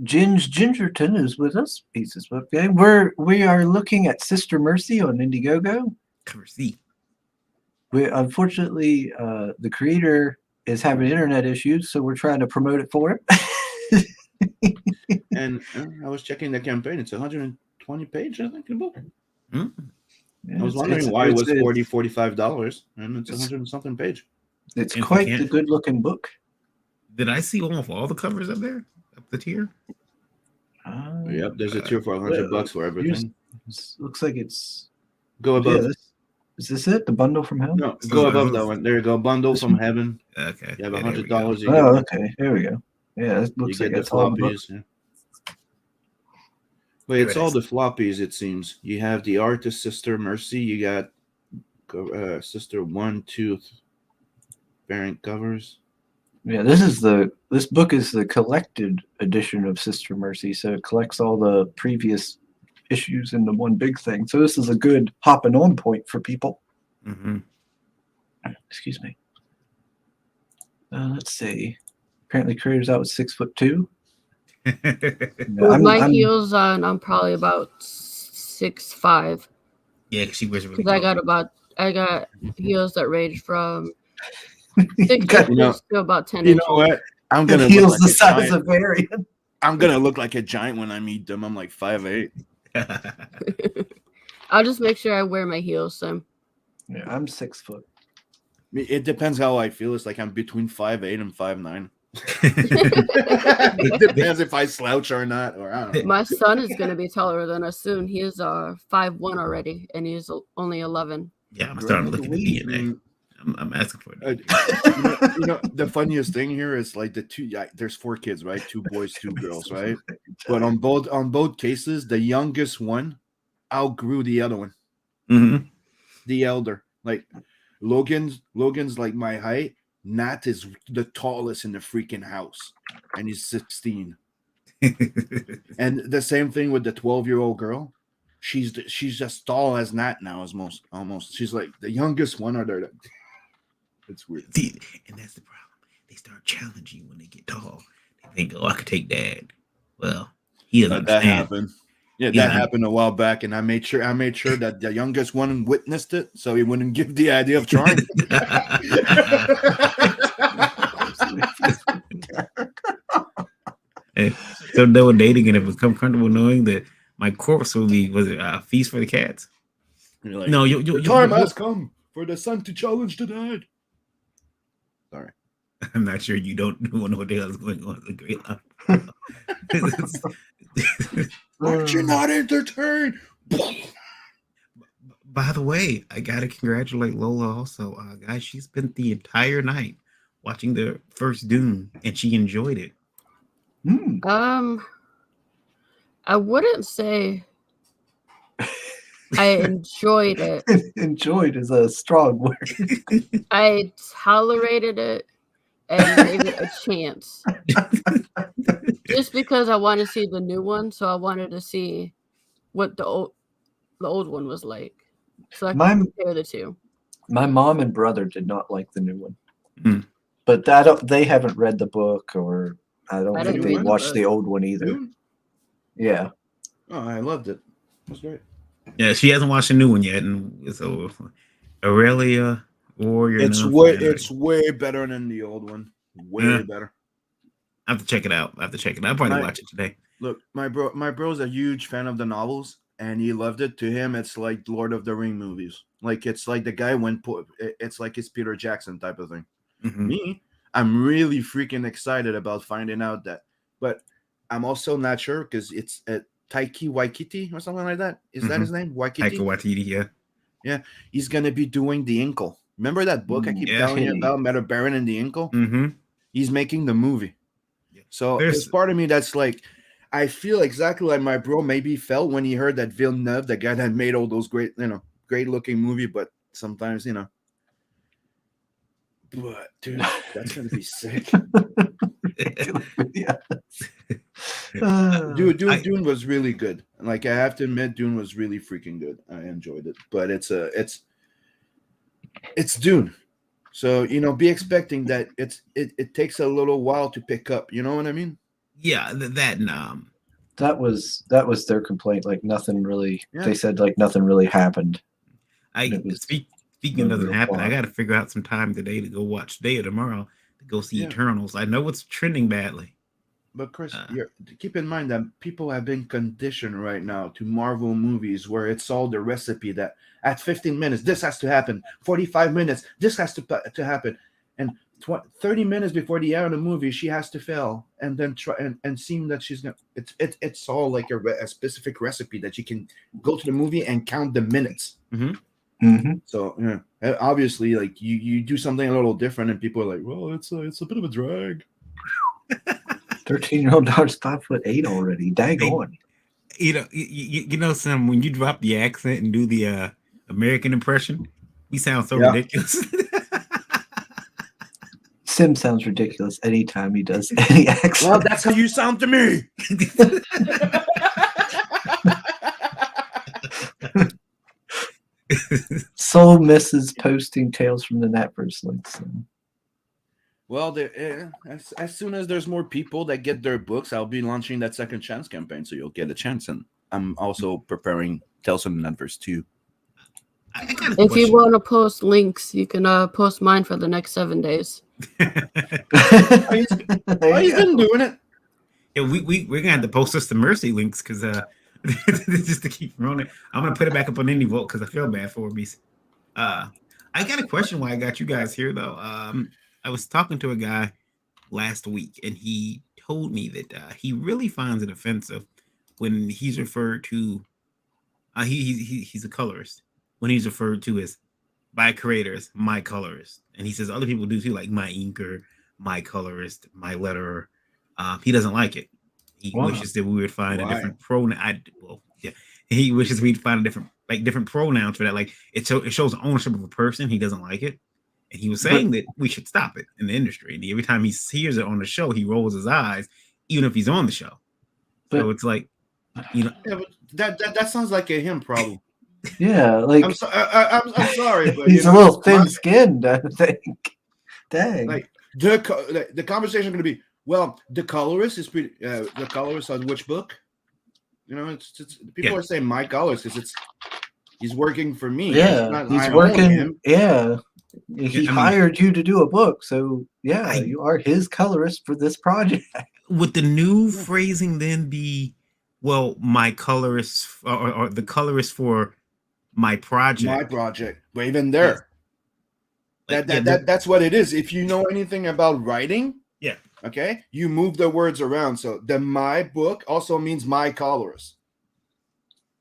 Gingerton is with us. Pieces book game. We are looking at Sister Mercy on Indiegogo. Cover C. We unfortunately the creator is having internet issues, so we're trying to promote it for him. And I was checking the campaign. It's 120 pages, I think, the book. Yeah, I was wondering why it was $45, and it's 100 and something page. It's quite the good looking book. Did I see almost all the covers up there? Up the tier? Yep, there's a tier for $100 for everything. Looks like it's go above. Yeah, is this it? The bundle from hell? No, go above that one. There you go. Bundle from heaven. Okay. You have $100. Oh, okay. There we go. Yeah, it looks like the it's all book. yeah. But it's all the floppies, it seems. You have the artist Sister Mercy. You got Sister 1, 2 variant covers. Yeah, this book is the collected edition of Sister Mercy, so it collects all the previous issues into one big thing. So this is a good hopping on point for people. Mm-hmm. Excuse me. Let's see. Apparently, creator's out with 6'2". With my heels on, I'm probably about 6'5". Yeah, because she was really. Because I got heels that range from 6 inches to about 10 you inches. know what? I'm gonna heels look the like size of Varian. I'm gonna look like a giant when I meet them. I'm like 5'8". I'll just make sure I wear my heels. So. Yeah, I'm 6 foot. It depends how I feel. It's like I'm between 5'8" and 5'9". It depends if I slouch or not, or I don't know. My son is going to be taller than us soon. He is 5'1" already, and he's only 11. Yeah, I'm starting to look at the DNA. I'm asking for it. You know, the funniest thing here is like the two. There's 4 kids, right? 2 boys, 2 girls, right? But on both cases, the youngest one outgrew the other one. Mm-hmm. The elder, like Logan's like my height. Nat is the tallest in the freaking house, and he's 16. And the same thing with the 12-year-old girl. She's as tall as Nat now, as almost. She's like the youngest one. It's weird. See, and that's the problem. They start challenging you when they get tall. They think, "Oh, I could take Dad." Well, he doesn't understand. That happened. Yeah, that happened a while back, and I made sure that the youngest one witnessed it, so he wouldn't give the idea of trying. So they were dating, and it become comfortable knowing that my corpse will be a feast for the cats. Like, no, the time has come for the son to challenge the dad. Sorry, I'm not sure you don't know what the hell is going on. It's a great line. Aren't you not entertained? By the way, I gotta congratulate Lola also, guys. She spent the entire night watching the first Dune, and she enjoyed it. I wouldn't say I enjoyed it. Enjoyed is a strong word. I tolerated it and gave it a chance. Just because I want to see the new one, so I wanted to see what the old one was like. So I can compare the two. My mom and brother did not like the new one. But they haven't read the book, or I don't think they watched the old one either. Yeah. Oh, I loved it. It was great. Yeah, she hasn't watched the new one yet, and so Aurelia Warrior. It's way better than the old one. Way better. I have to check it out. I'll probably watch it today. Look, my bro's a huge fan of the novels, and he loved it. To him, it's like Lord of the Ring movies. Like it's like the guy it's like it's Peter Jackson type of thing. Mm-hmm. Me, I'm really freaking excited about finding out that, but I'm also not sure because it's Taiki Waititi or something like that. Is that his name? Waititi? Taika Waititi, yeah. Yeah, he's gonna be doing The Inkle. Remember that book I keep telling you about, Meta Baron and The Inkle? Mm-hmm. He's making the movie. So there's part of me that's like, I feel exactly like my bro maybe felt when he heard that Villeneuve, the guy that made all those great looking movie, but sometimes, but dude, that's gonna be sick. Dune was really good. Like, I have to admit, Dune was really freaking good. I enjoyed it, but it's Dune. So, be expecting that it takes a little while to pick up. You know what I mean? Yeah, that was their complaint. Like nothing really. Yeah. They said like nothing really happened. Speaking of nothing happened, I got to figure out some time today to go watch today or tomorrow to go see Eternals. I know it's trending badly. But Chris, keep in mind that people have been conditioned right now to Marvel movies where it's all the recipe that at 15 minutes, this has to happen. 45 minutes, this has to happen. And 30 minutes before the end of the movie, she has to fail and then try and seem that she's going to... It's all like a specific recipe that you can go to the movie and count the minutes. Mm-hmm. Mm-hmm. So, obviously, like, you do something a little different and people are like, well, it's a bit of a drag. 13-year-old daughter's 5'8" already. Dang on. Sam, when you drop the accent and do the American impression, we sound so Yeah. ridiculous. Sim sounds ridiculous anytime he does any accent. Well, that's how you sound to me. Soul misses posting Tales from the Netverse links. Well, as soon as there's more people that get their books, I'll be launching that second chance campaign, so you'll get a chance. And I'm also preparing Tales from the Netverse too. If you want to post links, you can post mine for the next 7 days. He's been doing it. Yeah, we're gonna have to post us the mercy links because just to keep rolling. I'm gonna put it back up on IndieVolt because I feel bad for me. I got a question why I got you guys here though. I was talking to a guy last week and he told me that he really finds it offensive when he's referred to. He's a colorist when he's referred to as by creators, my colorist, and he says other people do too, like my inker, my colorist, my letterer. He doesn't like it. He wishes that we would find a different pronoun. He wishes we'd find a different pronouns for that. Like it shows ownership of a person. He doesn't like it, and he was saying that we should stop it in the industry. And every time he hears it on the show, he rolls his eyes, even if he's on the show. So it's like, Yeah, but that sounds like a him problem. Yeah, like I'm sorry, but he's a little thin-skinned. I think. Dang. Like the conversation going to be, well, the colorist is pretty. The colorist on which book? It's people are saying my colorist because he's working for me. Yeah, he's working. Yeah, he hired you to do a book, so yeah, you are his colorist for this project. Would the new phrasing then be, well, my colorist or the colorist for my project? My project. But even there, that's what it is. If you know anything about writing, okay, you move the words around. So the my book also means my colorist.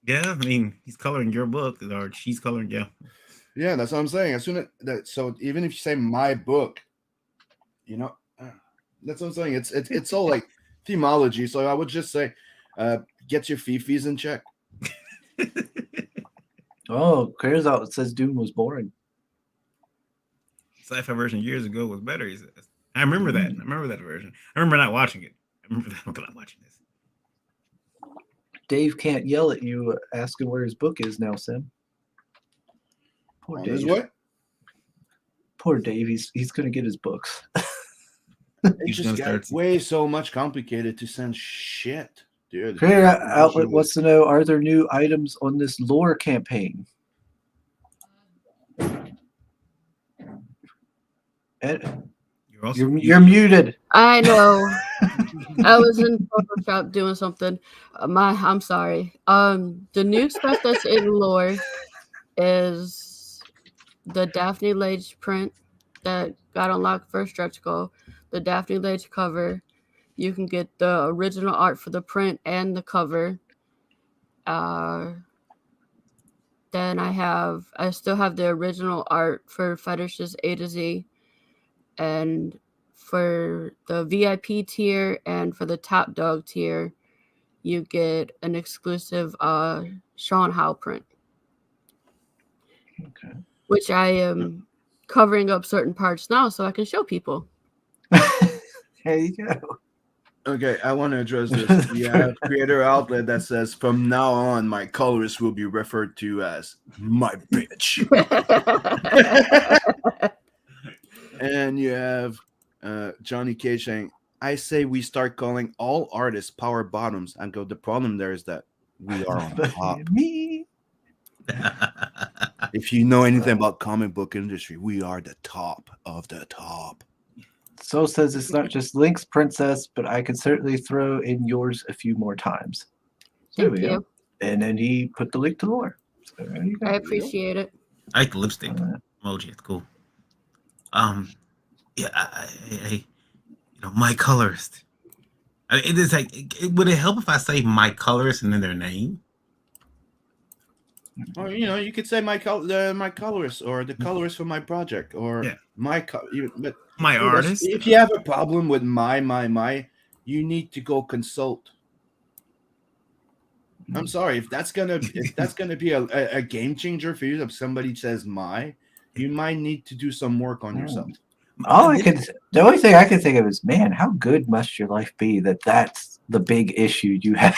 Yeah, I mean, he's coloring your book, or she's coloring, Yeah, that's what I'm saying. As soon as that, so even if you say my book, that's what I'm saying. It's all like themology. So I would just say, get your fifis in check. Oh, clears out. It says Dune was boring. Sci-fi version years ago was better. He says. I remember that. I remember that version. I remember not watching it. I remember not watching this. Dave can't yell at you asking where his book is now, Sim. Poor Dave. What? Poor Dave. He's gonna get his books. It just got way so much complicated to send shit, dude. Creator Outlet wants to know: are there new items on this lore campaign? Ed, you're muted. I know. I was in Photoshop doing something. I'm sorry. The new stuff that's in lore is the Daphne Lage print that got unlocked first stretch goal. The Daphne Lage cover. You can get the original art for the print and the cover. Then I still have the original art for Fetishes A to Z. And for the VIP tier and for the top dog tier, you get an exclusive Sean Howe print. Okay. Which I am covering up certain parts now so I can show people. There you go. Okay, I want to address this. We have Creator Outlet that says, from now on, my colorist will be referred to as my bitch. And you have Johnny K saying, I say we start calling all artists power bottoms. And go, the problem there is that we are on top. Me. If you know anything about comic book industry, we are the top of the top. Soul says it's not just Link's princess, but I could certainly throw in yours a few more times. Thank you. And then he put the link to lore. So there you go. I appreciate it. I like the lipstick emoji. It's cool. Yeah, I my colorist. It is like, would it help if I say my colorist and then their name? Or you could say my colorist or the colorist for my project or but my artist. If you have a problem with my, you need to go consult. I'm sorry if that's gonna be a game changer for you. If somebody says you might need to do some work on yourself. The only thing I can think of is, man, how good must your life be that that's the big issue you have?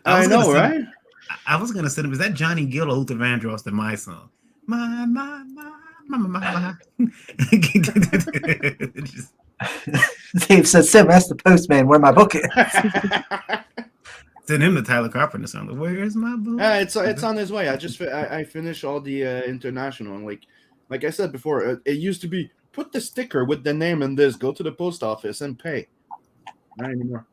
I know, right? I was gonna say, was that Johnny Gill or Luther Vandross in my song? My. Dave says, Sim, ask the postman where my book is. Send him the Tyler Carpenter song. Where's my book? It's on his way. I finished all the international, and like I said before, it used to be put the sticker with the name in this, go to the post office and pay. Not anymore.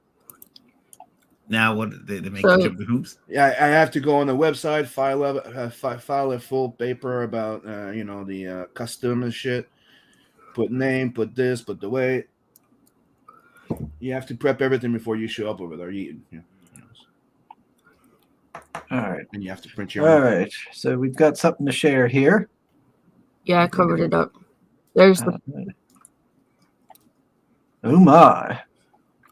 Now what they make you jump the hoops? Yeah, I have to go on the website, file a full paper about the custom and shit. Put name, put this, put the weight. You have to prep everything before you show up over there. All right. And you have to print your All own. right. So we've got something to share here. Yeah, I covered it up. There's the. Oh my.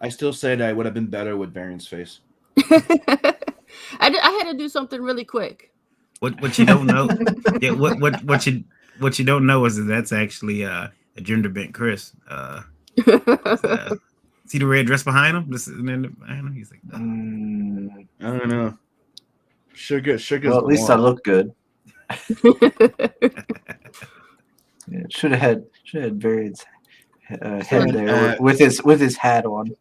I still say that I would have been better with Variant's face. I had to do something really quick. What you don't know? Yeah. What you don't know is that that's actually a gender bent Chris. See the red dress behind him? Behind him. He's like, I don't know. Sugar's well, at least I look good. Yeah, should have had Variant's head there with his hat on.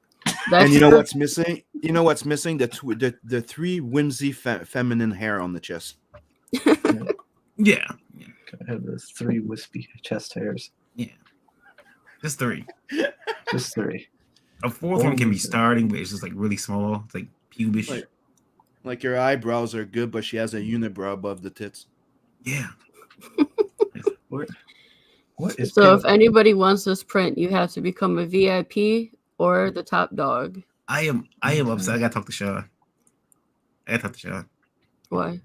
And you know what's missing? You know what's missing? The three whimsy feminine hair on the chest. Yeah. I have those 3 wispy chest hairs. Yeah. Just 3. Just 3. A 4th one can be starting, but it's just like really small. It's like pubish. Like your eyebrows are good, but she has a unibrow above the tits. Yeah. What is so if anybody wants this print, you have to become a VIP or the top dog. I am upset. I gotta talk to Sean. Why?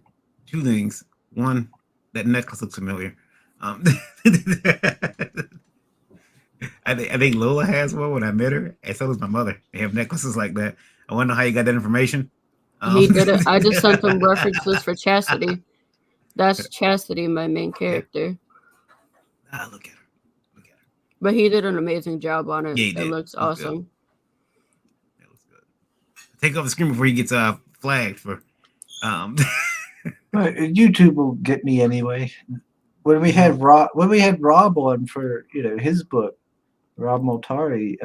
2 things. One, that necklace looks familiar. I think Lola has one when I met her, and so does my mother. They have necklaces like that. I want to know how you got that information. He did it. I just sent him references for Chastity. That's Chastity, my main character. Look at her. But he did an amazing job on it. Yeah, it looks awesome. That looks good. Take off the screen before he gets flagged for. YouTube will get me anyway. When we had Rob on for his book, Rob Moltari,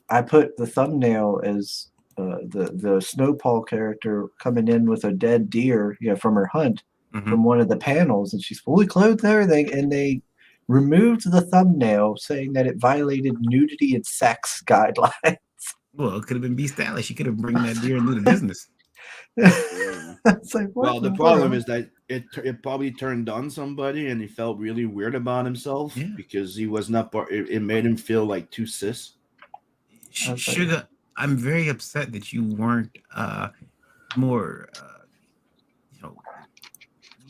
I put the thumbnail as the Snowpaw character coming in with a dead deer, from her hunt from one of the panels, and she's fully clothed and everything, and they removed the thumbnail saying that it violated nudity and sex guidelines. Well, it could have been bestiality. She could have bring that deer into the business. It's like, well, the problem is that it probably turned on somebody, and he felt really weird about himself because he was not. It made him feel like too cis. Sugar, I'm very upset that you weren't more.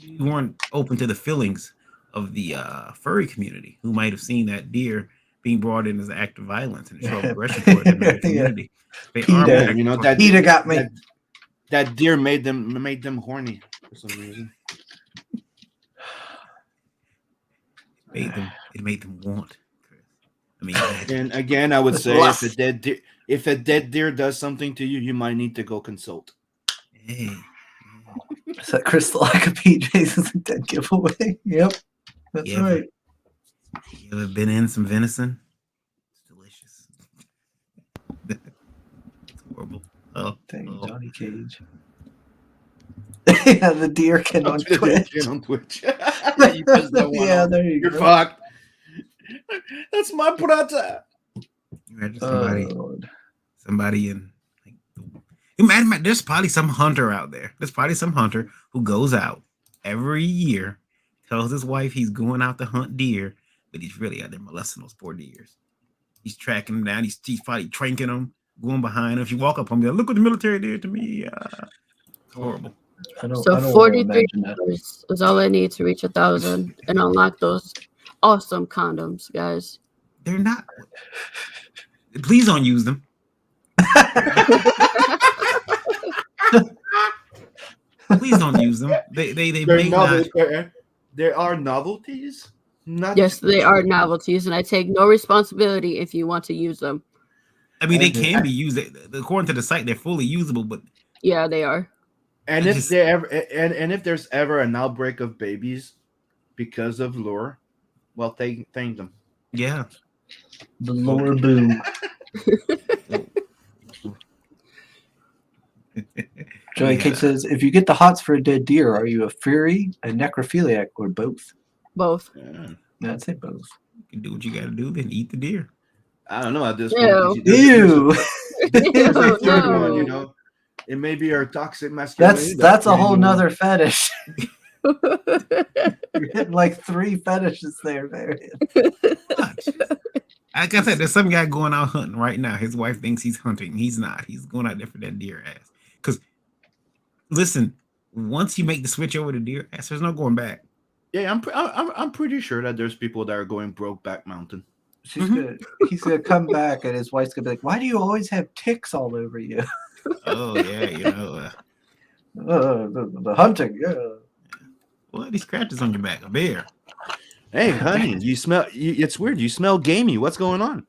You weren't open to the feelings of the furry community, who might have seen that deer being brought in as an act of violence and show aggression towards the community. PETA got me. That deer made them horny for some reason. It made them want. I mean, and again, I would say if a dead deer does something to you, you might need to go consult. Hey. Is that Krysta like a PJ's is a dead giveaway? Yep, that's right. You ever been in some venison? It's delicious. It's horrible. Dang, Johnny Cage. Yeah, the deer can on Twitch. Yeah, there you go. You're fucked. That's my brother. Somebody in. Imagine, there's probably some hunter out there. There's probably some hunter who goes out every year, tells his wife he's going out to hunt deer, but he's really out there molesting those poor deers. He's tracking them down. He's probably tranking them, going behind them. If you walk up on me, look what the military did to me. It's horrible. So 43 is all I need to reach 1,000 and unlock those awesome condoms, guys. They're not. Please don't use them. Please don't use them. They They're may not. there are novelties. Not Yes, they are novelties, and I take no responsibility if you want to use them. I mean, they can be used. According to the site, they're fully usable, but Yeah, they are. And if they ever and if there's ever an outbreak of babies because of lure, well, thank them. Yeah, the lure boom. Joey Kate says, if you get the hots for a dead deer, are you a fury, a necrophiliac, or both? Both. Yeah. No, I'd say both. You can do what you got to do, then eat the deer. I don't know at this Ew. point. Ew. There's a third No. one, you know. It may be our toxic masculinity. That's a whole nother fetish. You're hitting like 3 fetishes there, Marion. Like I said, there's some guy going out hunting right now. His wife thinks he's hunting. He's not. He's going out there for that deer ass. Because, listen, once you make the switch over to deer ass, there's no going back. Yeah, I'm pretty sure that there's people that are going broke back mountain. He's gonna come back, and his wife's gonna be like, "Why do you always have ticks all over you?" Oh yeah, you know. The hunting, yeah. What? These scratches on your back? A bear. Hey, honey, you smell. It's weird. You smell gamey. What's going on?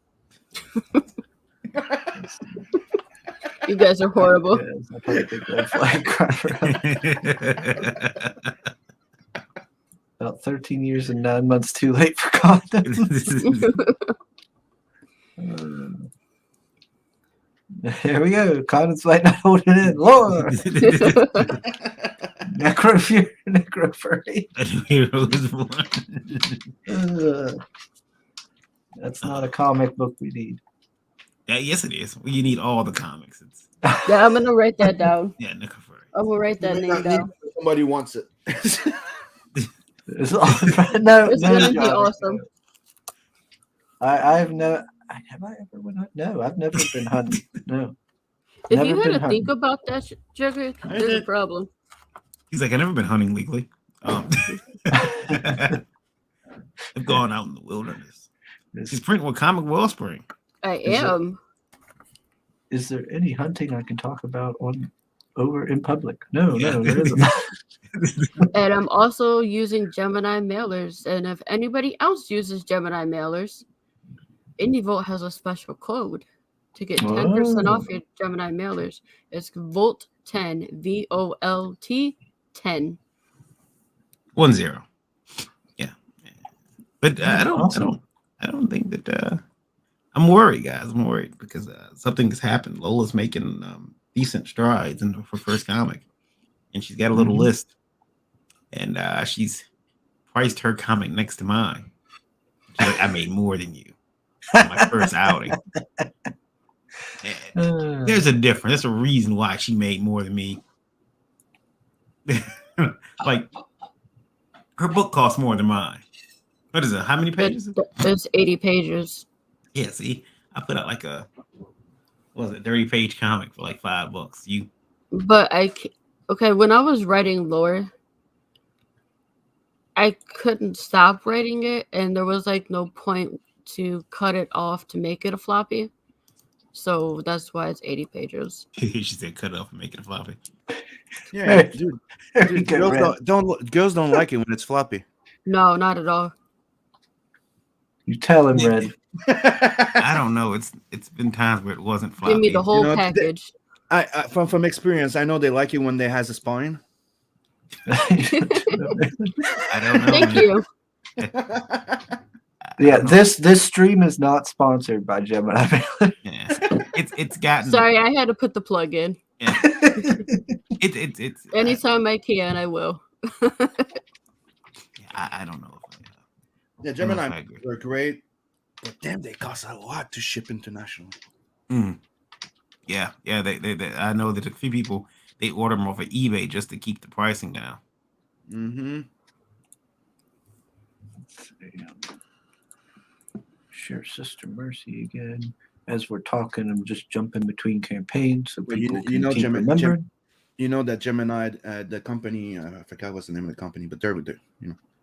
You guys are horrible. I'll probably take that flag. About 13 years and 9 months too late for condoms. Here we go. Condoms might not hold it in. Lord. Necrofurry. That's not a comic book we need. Yeah, yes, it is. Well, you need all the comics. Yeah, I'm gonna write that down. Yeah, necrofurry. I'm gonna write that name down. Somebody wants it. It's gonna be awesome. I have no. Have I ever went hunting? No, I've never been hunting. No. If Never you had been to hunting. think about that, Jugger, there's a problem. He's like, I've never been hunting legally. I've gone out in the wilderness. He's printing with Comic Wellspring. I am. Is there any hunting I can talk about over in public? No, there isn't. And I'm also using Gemini mailers. And if anybody else uses Gemini mailers, IndieVolt has a special code to get 10% off your Gemini mailers. It's Volt10, VOLT 10. 10. Yeah. But I don't think that I'm worried, guys. I'm worried because something has happened. Lola's making decent strides in her first comic, and she's got a little list, and she's priced her comic next to mine. She's like, I made more than you on my first outing. There's a difference. There's a reason why she made more than me. Like, her book costs more than mine. What is it? How many pages? It's 80 pages. Yeah, see, I put out like a 30-page comic for like $5. But when I was writing lore, I couldn't stop writing it, and there was like no point to cut it off to make it a floppy. So that's why it's 80 pages. She said cut it off and make it a floppy. Yeah, dude girls don't like it when it's floppy. No, not at all. You tell him, Red. I don't know. It's been times where it wasn't floppy. Give me the whole package. I from experience, I know they like it when they has a spine. I don't know. Thank you. Yeah, this stream is not sponsored by Gemini. Yeah. It's gotten. Sorry, I had to put the plug in. Yeah. It's Anytime I can, I will. I don't know. Yeah, Gemini are great, but damn, they cost a lot to ship internationally. Yeah. They I know that a few people they order them off of eBay just to keep the pricing down. Mm-hmm. Share Sister Mercy again. As we're talking, I'm just jumping between campaigns so people can keep remembering. You know that Gemini, the company, I forgot what's the name of the company, but they're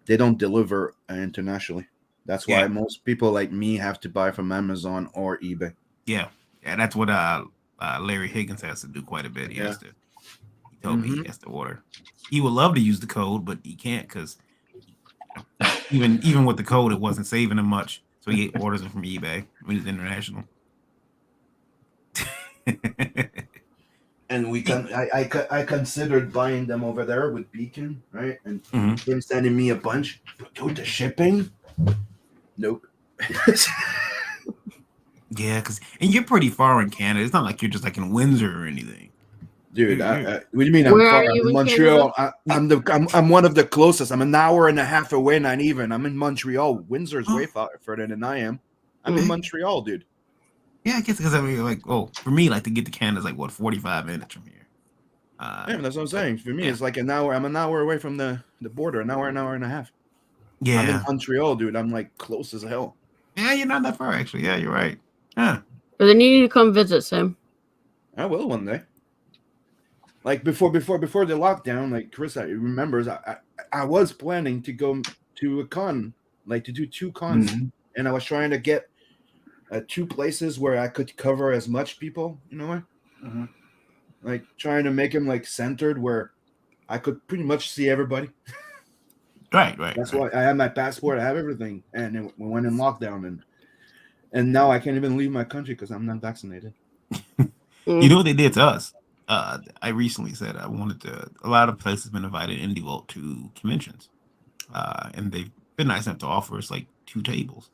they don't deliver internationally. That's why most people like me have to buy from Amazon or eBay. Yeah, that's what Larry Higgins has to do quite a bit. He has to told me he has to order. He would love to use the code, but he can't because even with the code, it wasn't saving him much. So he orders it from eBay when he's international. And I considered buying them over there with Beacon, right? And him sending me a bunch. But dude, the shipping? Nope. Yeah, and you're pretty far in Canada. It's not like you're just like in Windsor or anything. Dude, what do you mean? I'm Where far. are I'm you in in Montreal. I'm one of the closest. I'm an hour and a half away. Not even. I'm in Montreal. Windsor's way further than I am. I'm in Montreal, dude. Yeah, I guess because I mean, like, for me, like to get to Canada is like what 45 minutes from here. Yeah, that's what I'm saying. For me, it's like an hour. I'm an hour away from the border. An hour and a half. Yeah, I'm in Montreal, dude. I'm like close as hell. Yeah, you're not that far actually. Yeah, you're right. Yeah. But then you need to come visit, Sam. I will one day. Like before the lockdown, like Krysta remembers, I was planning to go to a con, like to do 2 cons, and I was trying to get 2 places where I could cover as much people, you know what? Like trying to make them like centered where I could pretty much see everybody. Right. That's why I have my passport, I have everything, and we went in lockdown, and now I can't even leave my country because I'm not vaccinated. You know what they did to us? I recently said I wanted to. A lot of places have been invited Indie Vault to conventions, and they've been nice enough to offer us like 2 tables.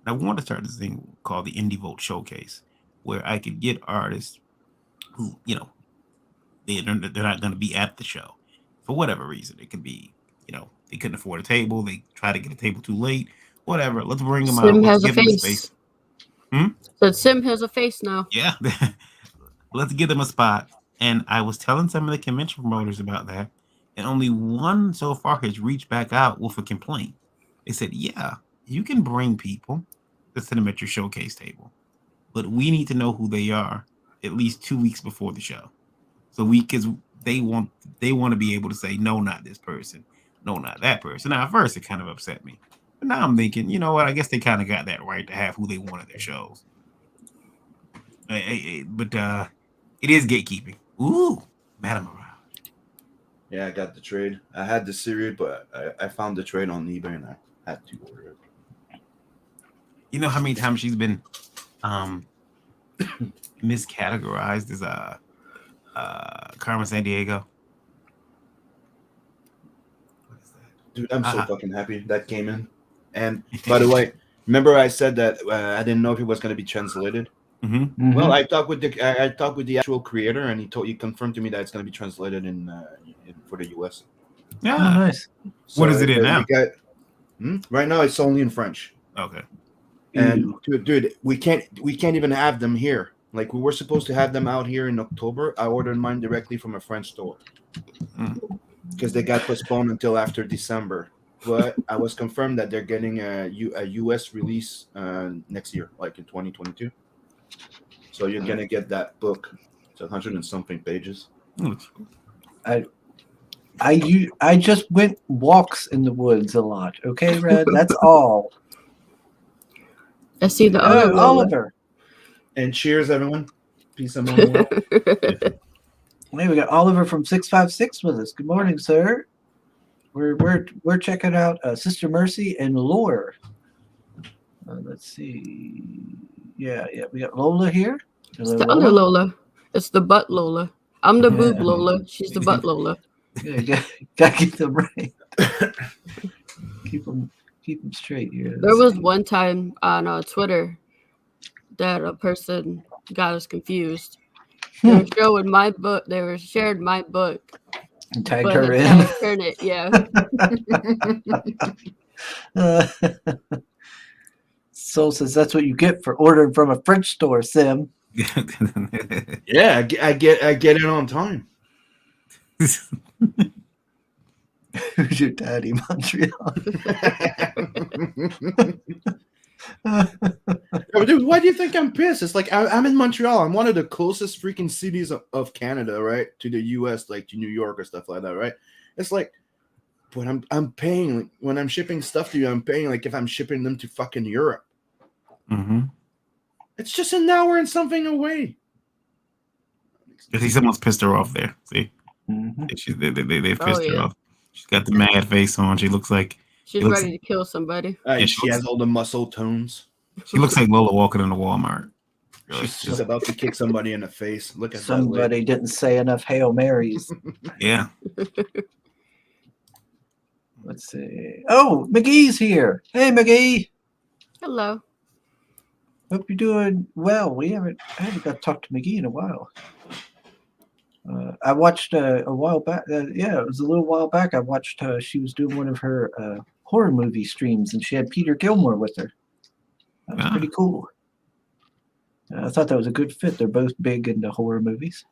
And I want to start this thing called the Indie Vault Showcase, where I could get artists who, you know, they're not going to be at the show for whatever reason. It could be, you know, they couldn't afford a table, they try to get a table too late, whatever. Let's bring them out. Sim Let's has a give them face. space. So Sim has a face now. Yeah. Let's give them a spot. And I was telling some of the convention promoters about that, and only one so far has reached back out with a complaint. They said, yeah, you can bring people to sit them at your showcase table, but we need to know who they are at least 2 weeks before the show. So because they want to be able to say, no, not this person, no, not that person. Now, at first, it kind of upset me. But now I'm thinking, you know what? I guess they kind of got that right to have who they want at their shows. But it is gatekeeping. Ooh, Madame Morale. Yeah, I got the trade. I had the series, but I found the trade on eBay and I had to order it. You know how many times she's been miscategorized as Carmen Sandiego? What is that? Dude, I'm so fucking happy that came in. And by the way, remember I said that I didn't know if it was going to be translated. Well, I talked with the actual creator, and he confirmed to me that it's going to be translated in for the US. Yeah, nice. So what is it in now? Right now, it's only in French. Okay. And dude, we can't even have them here. Like we were supposed to have them out here in October. I ordered mine directly from a French store because they got postponed until after December. But I was confirmed that they're getting a US release next year, like in 2022. So you're gonna get that book. It's 100 and something pages. I just went walks in the woods a lot. Okay, Red, that's all. I see the other Oliver. And cheers, everyone. Peace and love. Hey, we got Oliver from 656 with us. Good morning, sir. We're checking out Sister Mercy and Lore. Let's see. Yeah. We got Lola here. It's the other Lola. It's the butt Lola. I'm the boob Lola. She's the butt Lola. Yeah, gotta get them right. keep them straight here. There was one time on Twitter that a person got us confused. They were showing my book. They were sharing my book. And tagged her in. Turn it, yeah. Soul says that's what you get for ordering from a French store, Sim. Yeah, I get it on time. Who's your daddy, Montreal? Dude, why do you think I'm pissed? It's like I'm in Montreal. I'm one of the closest freaking cities of Canada, right, to the US, like to New York or stuff like that, right? It's like, but I'm paying like, when I'm shipping stuff to you. I'm paying like if I'm shipping them to fucking Europe. It's just an hour and something away. You see, someone's pissed her off there. See, They Oh, pissed her yeah. off. She's got the mad face on. She looks like She's It looks- ready to kill somebody. Yeah, She has all the muscle tones. she looks like Lola walking into Walmart. She's about to kick somebody in the face. Look at that Somebody didn't say enough Hail Marys. Yeah. Let's see. Oh, McGee's here. Hey, McGee. Hello. Hope you're doing well. I haven't got to talk to McGee in a while. I watched a while back. Yeah, it was a little while back. I watched. She was doing one of her horror movie streams, and she had Peter Gilmore with her. That was pretty cool. I thought that was a good fit. They're both big into horror movies.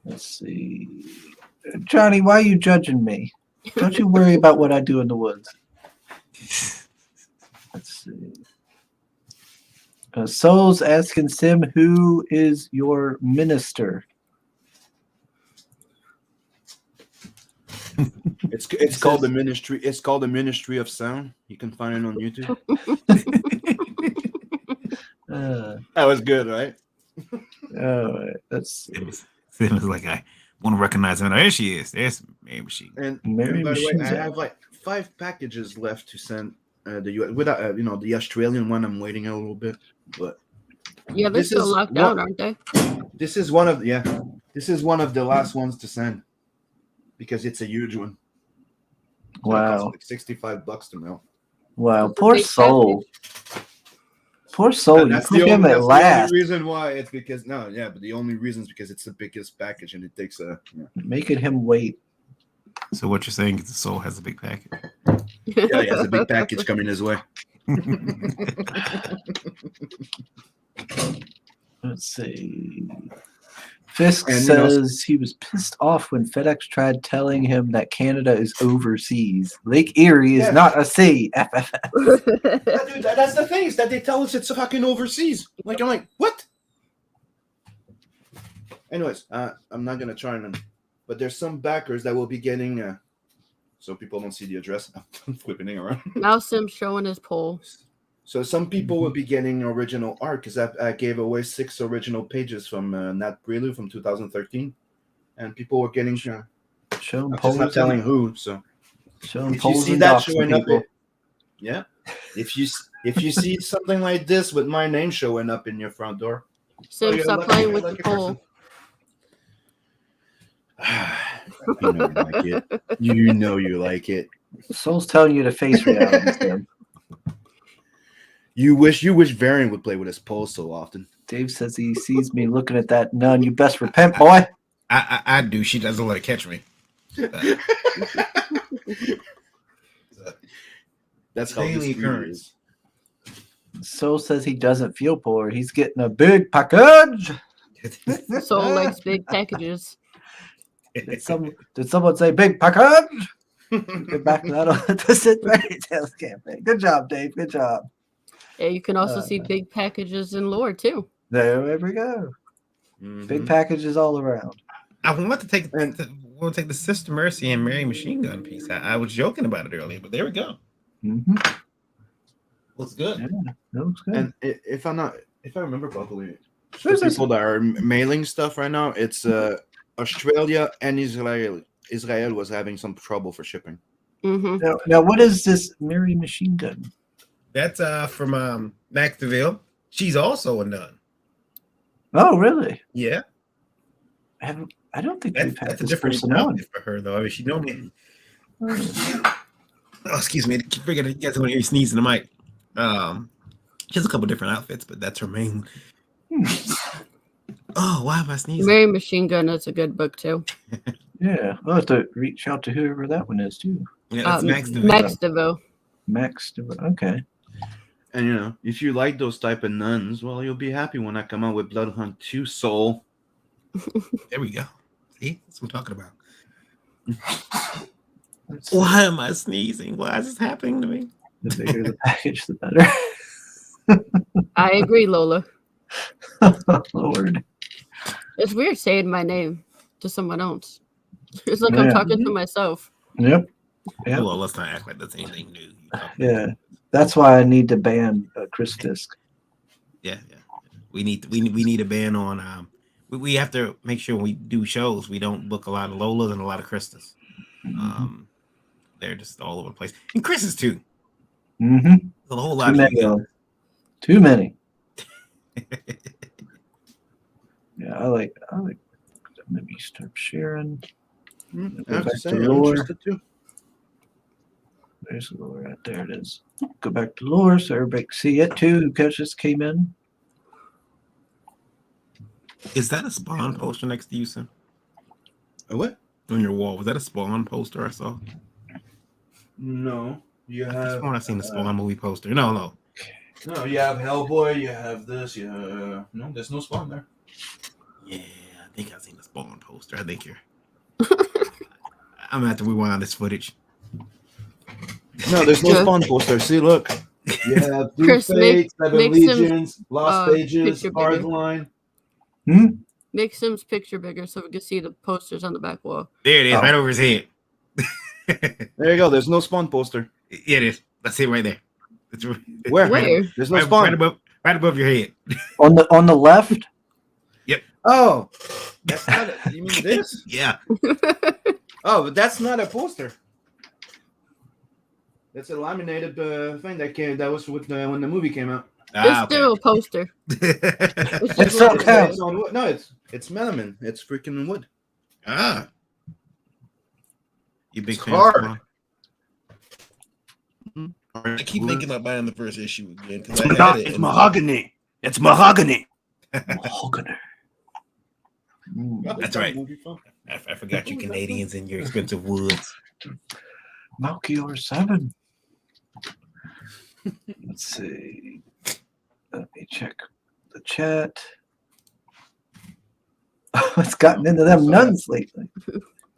Let's see, Johnny, why are you judging me? Don't you worry about what I do in the woods. Let's see. Soul's asking Sim, who is your minister? It's called the ministry. It's called the Ministry of Sound. You can find it on YouTube. That was good, right? That's It was like I want to recognize her. There she is. There's Mary Machine. And Mary by the way, I Machine's have like 5 packages left to send the US without the Australian one. I'm waiting a little bit, but Yeah, they're This still is locked what- out, aren't they? this is one of the last ones to send because it's a huge one. So it costs wow. like $65 to mail. Wow. That's a Poor big Soul. Poor Soul. And You that's put the him only, at that's the last. only reason why. It's because but the only reason is because it's the biggest package and it takes Making him wait. So what you're saying is the soul has a big package. he has a big package coming his way. Let's see. Fisk And, says he was pissed off when FedEx tried telling him that Canada is overseas. Lake Erie is Yeah. not a sea. FFF. Dude, that's the thing is that they tell us it's fucking overseas. Like I'm like, what? Anyways, I'm not gonna try and, but there's some backers that will be getting. So people don't see the address. I'm flipping it around. Now Sim's showing his poll. So some people will be getting original art because I gave away 6 original pages from Nat Prelude from 2013, and people were getting. Show him I'm just not polls. telling who. So Show him if you polls see and that docs and showing up, people. yeah. If you see something like this with my name showing up in your front door, Sim, you're stop lucky- playing you're with a the lucky poll. You know you like it. You know you like it. Soul's telling you to face reality, Sam. You wish Varian would play with his polls so often. Dave says he sees me looking at that nun. You best repent, boy. I do. She doesn't let it catch me. That's how Daily this really occurrence. is. Soul says he doesn't feel poor. He's getting a big package. Soul likes big packages. Did someone say big package? Get back to that on the Sid Fairy Tales campaign. Good job, Dave. Good job. Yeah, you can also see big packages in lore too. There we go. Big packages all around. I want to take the Sister Mercy and Mary Machine Gun piece. I was joking about it earlier, but there we go. Mm-hmm. Looks good. Yeah, that looks good. And if I remember properly, Where's the this- people that are mailing stuff right now, it's Australia and Israel. Israel was having some trouble for shipping. Mm-hmm. Now, what is this Mary Machine Gun? That's from Max DeVille. She's also a nun. Oh, really? Yeah. I don't think we've had That's a this different person on. outfit for her, though. I mean, she normally. Oh, excuse me. I figured you guys want to hear you sneeze in the mic. She has a couple different outfits, but that's her main. Oh, why am I sneezing? Mary Machine Gun is a good book too. Yeah, I'll have to reach out to whoever that one is too. Yeah, that's Max DeVille. Max DeVille. Max, okay. And if you like those type of nuns, well, you'll be happy when I come out with Bloodhunt 2 Soul. There we go. See, that's what I'm talking about. Why am I sneezing? Why is this happening to me? The bigger the package, the better. I agree, Lola. Lord. It's weird saying my name to someone else. It's like I'm Yeah. talking to myself. Yep. Yep. Well, let's not act like that's anything new. Yeah. That's why I need to ban Chris Fisk. Yeah. We need a ban on we have to make sure when we do shows, we don't book a lot of Lolas and a lot of Krystas. They're just all over the place. And Chris's too. Mm-hmm. A whole Too lot many. of you Too many. Yeah, I like. Let me start sharing. I have to back say, to I'm lore. interested too. There's the lore right there. It is. Go back to lore so everybody can see it too. Who just came in? Is that a Spawn poster next to you, Sim? A what? On your wall? Was that a Spawn poster I saw? No, you I have. sworn I seen the Spawn movie poster. No. No, you have Hellboy. You have this. No, there's no Spawn there. Yeah, I think I seen the Spawn poster. I think you're. I'm gonna have to rewind this footage. No, there's no Spawn poster. See, look. You have Blue Chris, Fate, Seven make Sim's, Legions, Lost Pages, picture bigger. Hardline. Make Sim's picture bigger so we can see the posters on the back wall. There it is, right over his head. There you go. There's no Spawn poster. Yeah, it is. That's it right there. It's Where? Where? There's no Spawn. Right above your head. On the left. Yep. Oh, that's not it. You mean this? Yeah. Oh, but that's not a poster. That's a laminated thing that was with when the movie came out. It's still a poster. It's okay. It's on wood. No, it's melamine. It's freaking wood. Ah. You big It's fan hard. of Spawn? I keep thinking about buying the first issue again. It's mahogany. It's mahogany. Mahogany. That's right. I forgot you Canadians and your expensive woods. Melchior 7. Let's see. Let me check the chat. It's gotten into them nuns lately.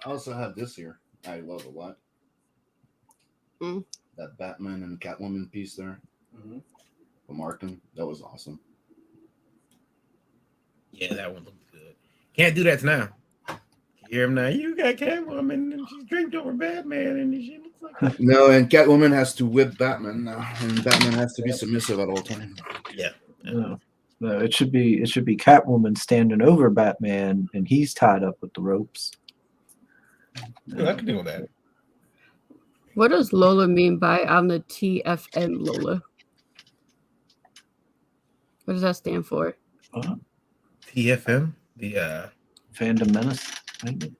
I also have this here. I love a lot. That Batman and Catwoman piece there. From Arkham. That was awesome. Yeah, that one looked good. Can't do that now. You hear him now. You got Catwoman and she's draped over Batman and she looks like. No, and Catwoman has to whip Batman now, and Batman has to be submissive at all times. Yeah. No, it should be Catwoman standing over Batman and he's tied up with the ropes. I can deal with that. What does Lola mean by I'm the TFM Lola? What does that stand for? TFM? The Fandom Menace, maybe?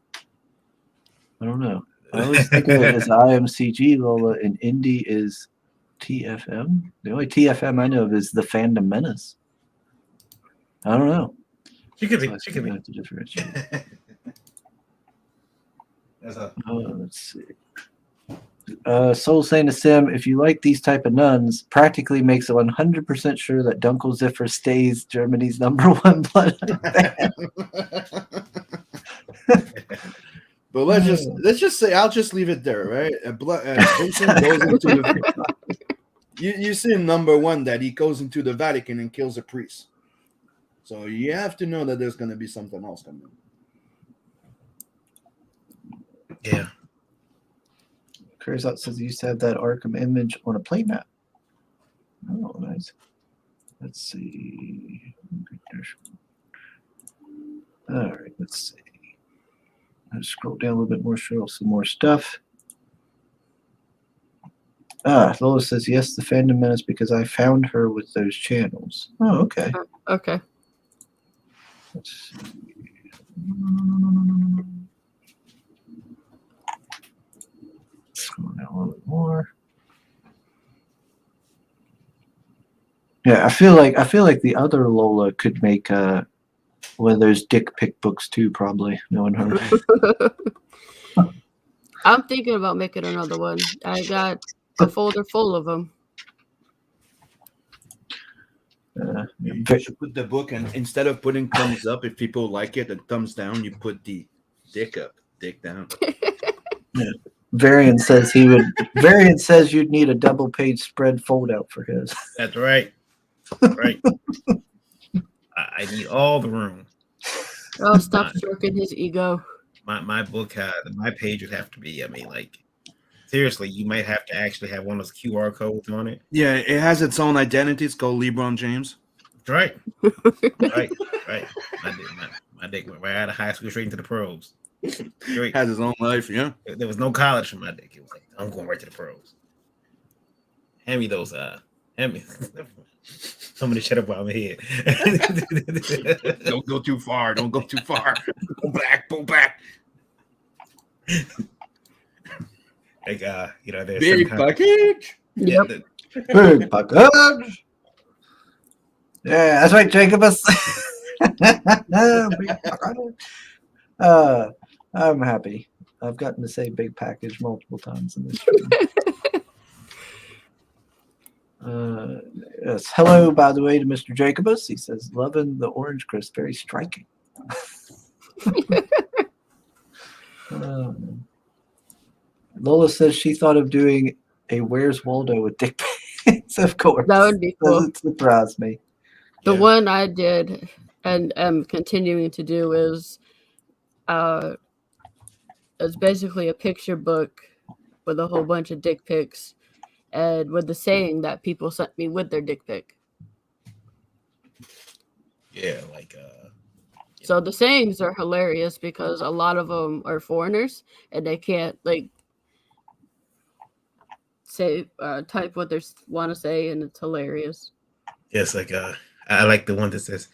I don't know. I always think of it as IMCG Lola and Indie is TFM. The only TFM I know of is the Fandom Menace. I don't know. She could be. So She could be. have to differentiate. Let's see. Soul saying to Sim, if you like these type of nuns, practically makes it 100% sure that Dunkelziffer stays Germany's #1 bloodhound band. But let's just say I'll just leave it there, right? Vincent goes into the, you see in #1 that he goes into the Vatican and kills a priest. So you have to know that there's going to be something else coming. Yeah. Curzot says he used to have that Arkham image on a playmat. Oh, nice. Let's see. All right, let's see. I'll scroll down a little bit more, show some more stuff. Lola says, yes, the Fandom Menace because I found her with those channels. Oh, okay. Okay. Let's see. Scroll down a little bit more. Yeah, I feel like the other Lola could make one of those dick pic books too, probably, knowing her. I'm thinking about making another one. I got a folder full of them. You should put the book, and instead of putting thumbs up, if people like it, and thumbs down, you put the dick up, dick down. Yeah. Varian says you'd need a double page spread fold out for his. That's right. Right. I need all the room. Oh, stop stroking his ego. My book my page would have to be, seriously, you might have to actually have one of those QR codes on it. Yeah, it has its own identity. It's called LeBron James. Right. Right. My dick went right out of high school straight into the pros. Straight. Has his own life, yeah. There was no college for my dick. It was like, I'm going right to the pros. Hand me those, hand me. I'm gonna shut up while I'm here. Don't go too far. Don't go too far. Pull back. Pull back. Like, there's Big package. Yep. Big package. Yeah, that's right, Jacobus. Big package. I'm happy. I've gotten to say big package multiple times in this stream. Yes. Hello, by the way, to Mr. Jacobus. He says, loving the orange crisp, very striking. Lola says she thought of doing a Where's Waldo with dick pics, of course. That would be cool. Doesn't surprise me. The one I did and am continuing to do is it's basically a picture book with a whole bunch of dick pics and with the saying that people sent me with their dick pic. Yeah, like So the sayings are hilarious because a lot of them are foreigners and they can't like say type what they want to say, and it's hilarious. yes, like I like the one that says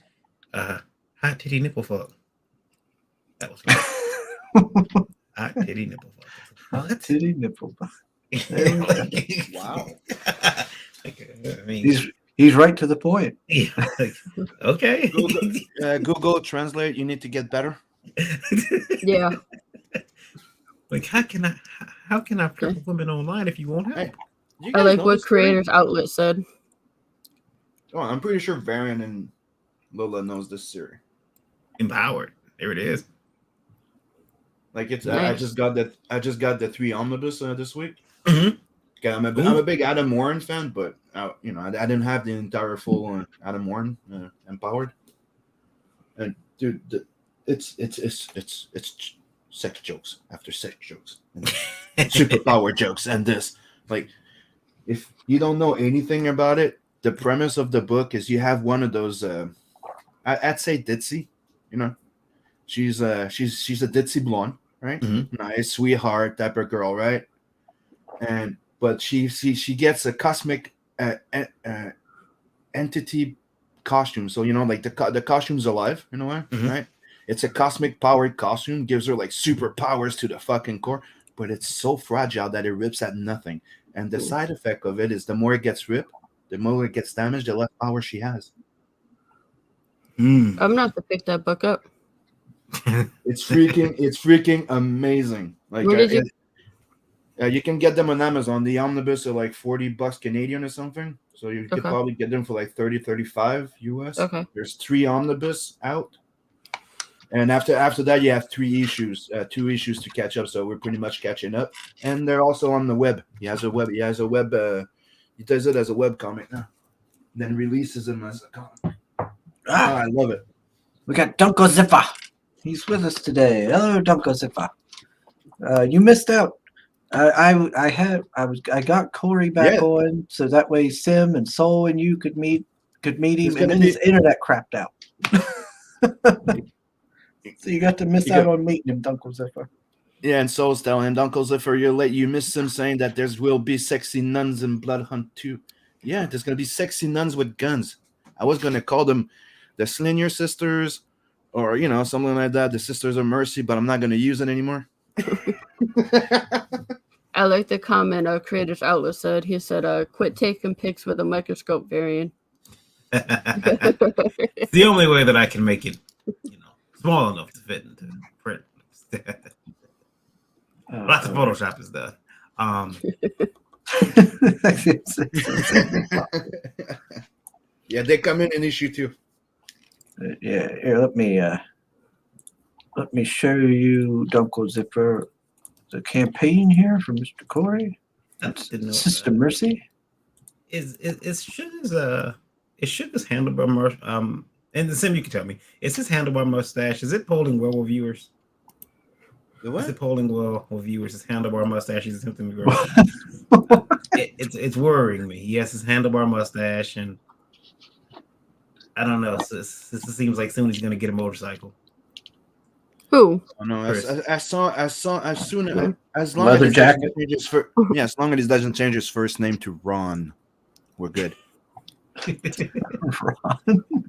hot titty nipple fuck. That was good. Hot titty nipple fuck. Hot titty nipple fuck. Wow. I mean, He's right to the point. yeah, like, okay. Google Translate. You need to get better. Yeah. Like, how can I flirt with women online if you won't help? Hey, you I guys like know what this story? Creators Outlet said. Oh, I'm pretty sure Varian and Lola knows this series. Empowered. There it is. Like it's, Nice. I just got the 3 omnibus this week. Mhm. Okay, I'm a big Adam Warren fan, but I didn't have the entire full Adam Warren Empowered. And dude, it's sex jokes after sex jokes, and superpower jokes, and this. Like, if you don't know anything about it, the premise of the book is you have one of those. I'd say ditzy, she's a ditzy blonde, right? Mhm. Nice, sweetheart type of girl, right? But she gets a cosmic entity costume. So like the costume's alive, Mhm. right? It's a cosmic powered costume, gives her like superpowers to the fucking core, but it's so fragile that it rips at nothing. And the side effect of it is the more it gets ripped, the more it gets damaged, the less power she has. I'm gonna have to pick that book up. It's freaking amazing. Like, Where did you? you can get them on Amazon. The omnibus are like $40 Canadian or something. So you could Okay. probably get them for like 30-35 US. Okay. There's 3 omnibus out. And after that, you have 3 issues, 2 issues to catch up. So we're pretty much catching up. And they're also on the web. He does it as a web comic now. Then releases them as a comic. I love it. We got Dunko Ziffa. He's with us today. Hello, Dunko Ziffa. You missed out. I got Corey back on, so that way Sim and Soul and you could meet him, and then his internet crapped out. So you got to miss out on meeting him, Dunko Ziffa. Yeah, and Soul's telling him, Uncle Ziffer, you're late. You missed him saying that there will be sexy nuns in Blood Hunt 2. Yeah, there's gonna be sexy nuns with guns. I was gonna call them the Slinger sisters, or something like that. The Sisters of Mercy, but I'm not gonna use it anymore. I like the comment Creators Outlet said. He said, quit taking pics with a microscope variant. It's the only way that I can make it, small enough to fit into print. Lots of Photoshop is done. Yeah, they come in issue 2. Yeah, here, let me show you Dunko Ziffer, the campaign here from Mr. Corey. That's Sister Mercy. Is Sugar's handlebar and the Sim, you can tell me, is his handlebar mustache, is it polling well with viewers? The what? Is it polling well with viewers? His handlebar mustache is attempting to grow. It's worrying me. He has his handlebar mustache, and I don't know. This seems like soon he's going to get a motorcycle. Who? Oh no, Chris. as long as Leather he doesn't jacket. change his as long as he doesn't change his first name to Ron, we're good.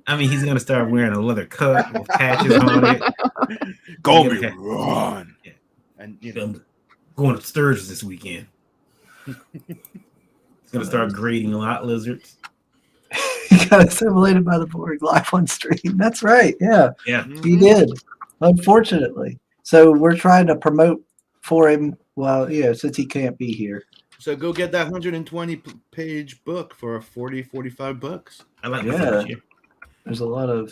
I mean, he's gonna start wearing a leather cut with patches on it. Call He's me gonna Ron. Yeah. And I'm going to Sturgis this weekend. He's gonna start grading lot lizards. He got assimilated by the Borg live on stream. That's right. Yeah, Yeah. he did. Unfortunately. So we're trying to promote for him. Well, yeah, since he can't be here. So go get that 120 page book for $45. I like Yeah. the here.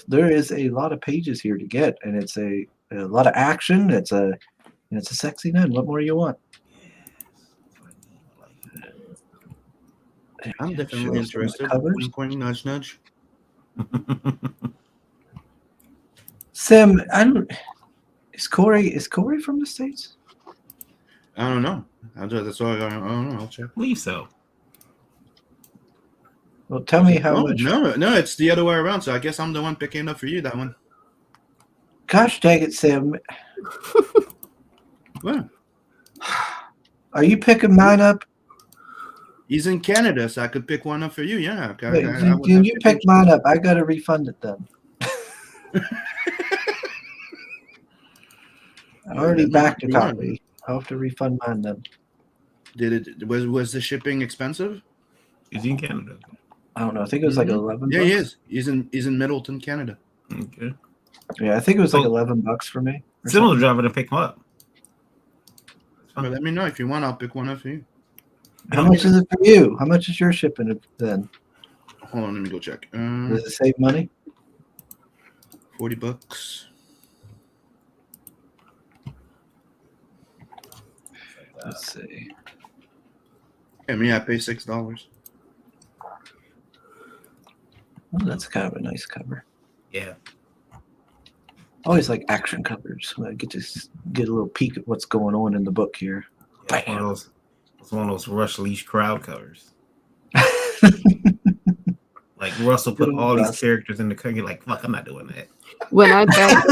There is a lot of pages here to get, and it's a lot of action. It's a sexy nun. What more do you want? I'm definitely interested. Covers. Point, nudge, nudge. Sim, is Corey from the States? I don't know. That's all I don't know. I'll check. I believe so. Well, tell me how much. No, it's the other way around. So I guess I'm the one picking up for you that one. Gosh dang it, Sim. What? Are you picking mine up? He's in Canada, so I could pick one up for you. Yeah. Wait, you pick mine up. I got to refund it then. I already backed a copy. I'll have to refund mine then. Was the shipping expensive? Is he in Canada? I don't know. I think it was like 11. Yeah, he is. He's in Middleton, Canada. Okay. Yeah, I think it was like $11 for me. Similar driver to pick him up. Well, let me know if you want. I'll pick one up for you. How much is it for you? How much is your shipping then? Hold on, let me go check. Does it save money? $40. Let's see. I mean, I pay $6. Oh, that's kind of a nice cover. Yeah. Always like action covers. I get to get a little peek at what's going on in the book here. Yeah, it's one of those Rush Leash crowd covers. Like Russell put all these characters in the cover. You're like, fuck, I'm not doing that. When I back,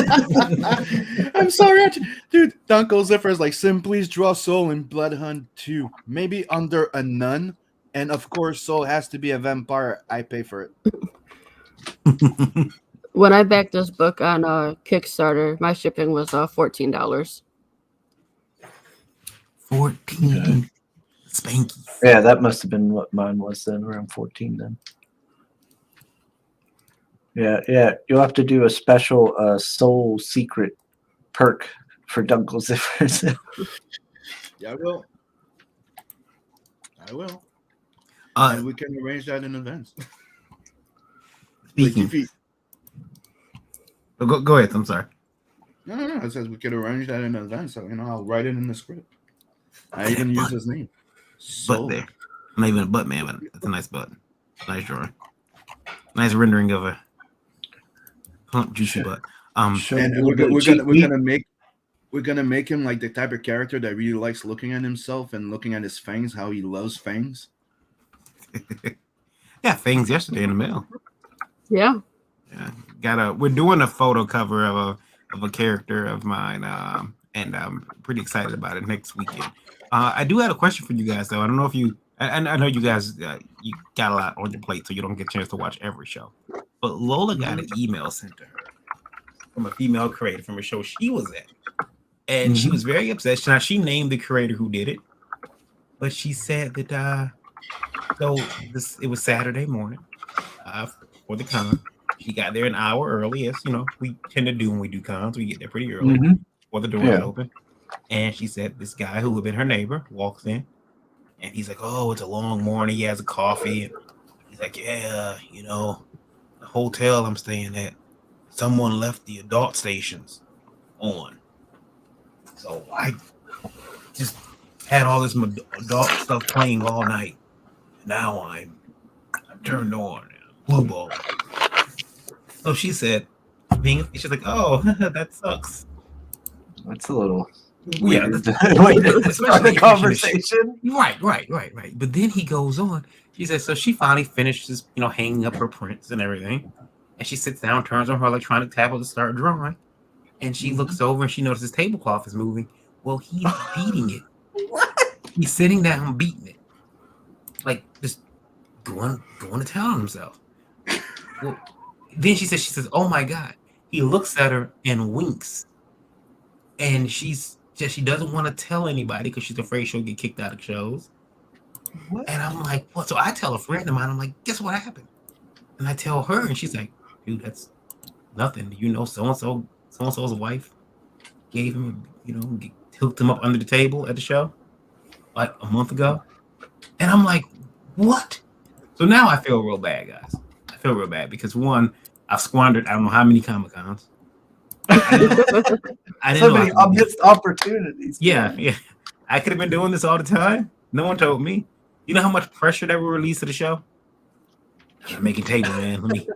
I'm sorry, dude. Dunkel Ziffer is like, Sim, please draw Soul in Bloodhunt 2. Maybe under a nun. And of course, Soul has to be a vampire. I pay for it. when I backed this book on Kickstarter, my shipping was $14. 14 spanky. Yeah, that must have been what mine was then, around 14 then. Yeah. You'll have to do a special Soul Secret perk for Dunkel Ziffers. Yeah, I will. And we can arrange that in advance. Speaking. Go ahead. I'm sorry. No. It says we could arrange that in advance. So, I'll write it in the script. I even use his name. Butt there. Not even a butt, man, but it's a nice butt. Nice drawing. Nice rendering of a plump, juicy butt. And we're gonna make him like the type of character that really likes looking at himself and looking at his fangs, how he loves fangs. Yeah, fangs yesterday in the mail. Yeah. We're doing a photo cover of a character of mine, and I'm pretty excited about it next weekend. I do have a question for you guys, though. I don't know if I know you guys, you got a lot on your plate, so you don't get a chance to watch every show. But Lola got an email sent to her from a female creator from a show she was at. And she was very upset. Now, she named the creator who did it, but she said that, it was Saturday morning for the con. She got there an hour early, as we tend to do when we do cons. We get there pretty early before the door is open. And she said this guy who had been her neighbor walks in, and he's like, "Oh, it's a long morning." He has a coffee. And he's like, "Yeah, the hotel I'm staying at, someone left the adult stations on. So I just had all this adult stuff playing all night. Now I'm turned on, blue ball." So she said, she's like, "Oh, that sucks." That's a little weird. Way to start the conversation. Right. But then he goes on. She said, so she finally finishes, hanging up her prints and everything. And she sits down, turns on her electronic tablet to start drawing. and she looks over and she notices his tablecloth is moving. Well, he's beating it. What? He's sitting down beating it, like just going to town on himself. Well, then she says, "Oh my God!" He looks at her and winks, and she doesn't want to tell anybody because she's afraid she'll get kicked out of shows. What? And I'm like, "What?" So I tell a friend of mine, I'm like, "Guess what happened?" And I tell her, and she's like, "Dude, that's nothing. You know, so and so's wife gave him, hooked him up under the table at the show like a month ago." And I'm like, "What?" So now I feel real bad, guys. I feel real bad because one, I've squandered I don't know how many Comic-Cons. I didn't So know many missed opportunities. Yeah. I could have been doing this all the time. No one told me. You know how much pressure that would release to the show? I'm making table, man. Let me.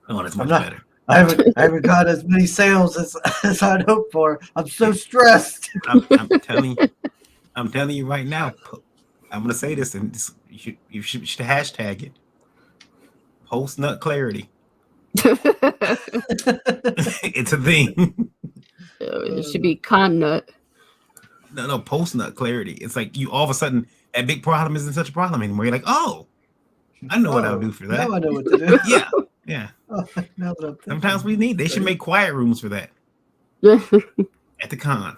Oh, that's much better. I haven't got as many sales as I'd hoped for. I'm so stressed. I'm telling you right now. I'm gonna say this, and you should hashtag it. Post nut clarity. It's a thing. It should be con nut. No, post nut clarity. It's like you all of a sudden that big problem isn't such a problem anymore. You're like, oh, I know what I'll do for that. Now I know what to do. Yeah. Oh, now that I'm Sometimes they should make quiet rooms for that at the con.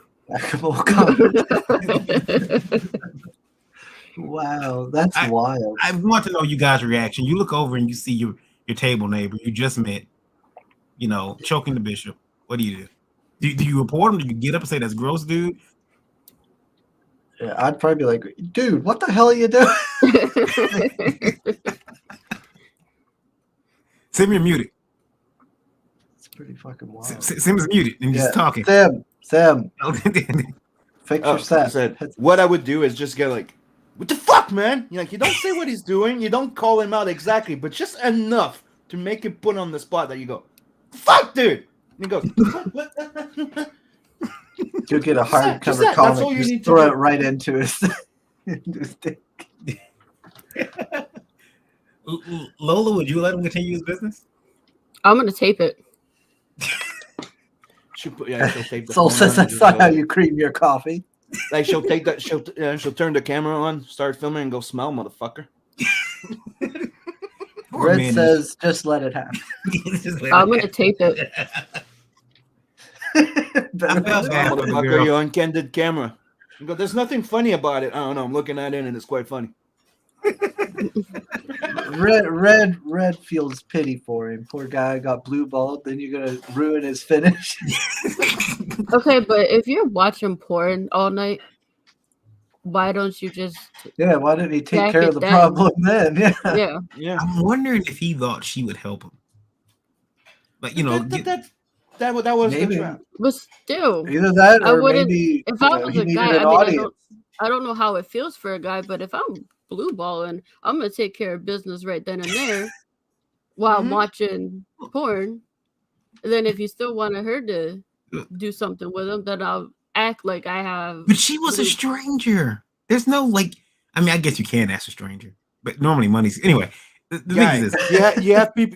Wow, that's wild. I want to know you guys' reaction. You look over and you see your table neighbor you just met, choking the bishop. What do you do? Do you report him? Do you get up and say that's gross, dude? Yeah, I'd probably be like, dude, what the hell are you doing? Sim, you're muted. It's pretty fucking wild. Sim is muted and just talking. Sam. Fix your set. Said, what I would do is just get like, what the fuck, man? You don't say what he's doing. You don't call him out exactly, but just enough to make him put on the spot that you go, fuck, dude. And he goes, what? You'll get a hardcover comic. That's all you need to throw it right into his dick. Lola, would you let him continue his business? I'm gonna tape it. She'll tape the Soul says that's not how you cream your coffee. Like she'll take that. She'll turn the camera on, start filming, and go smell, motherfucker. Red says, just let it happen. I'm gonna tape it. Motherfucker, you uncandid camera. You go, there's nothing funny about it. I don't know. I'm looking at it and it's quite funny. Red feels pity for him. Poor guy got blue balled. Then you're gonna ruin his finish. Okay, but if you're watching porn all night, why don't you just? Yeah, why didn't he take care of the problem then? Yeah. I'm wondering if he thought she would help him. Like that was maybe. the trap. But still, Either that or I wouldn't. maybe If I was a guy, I don't know how it feels for a guy, but if I'm blue balling, I'm gonna take care of business right then and there while I'm watching porn. And then if you still want her to do something with him, then I'll act like I have. But she was a stranger. There's no I guess you can ask a stranger, but normally money's anyway. The thing is this.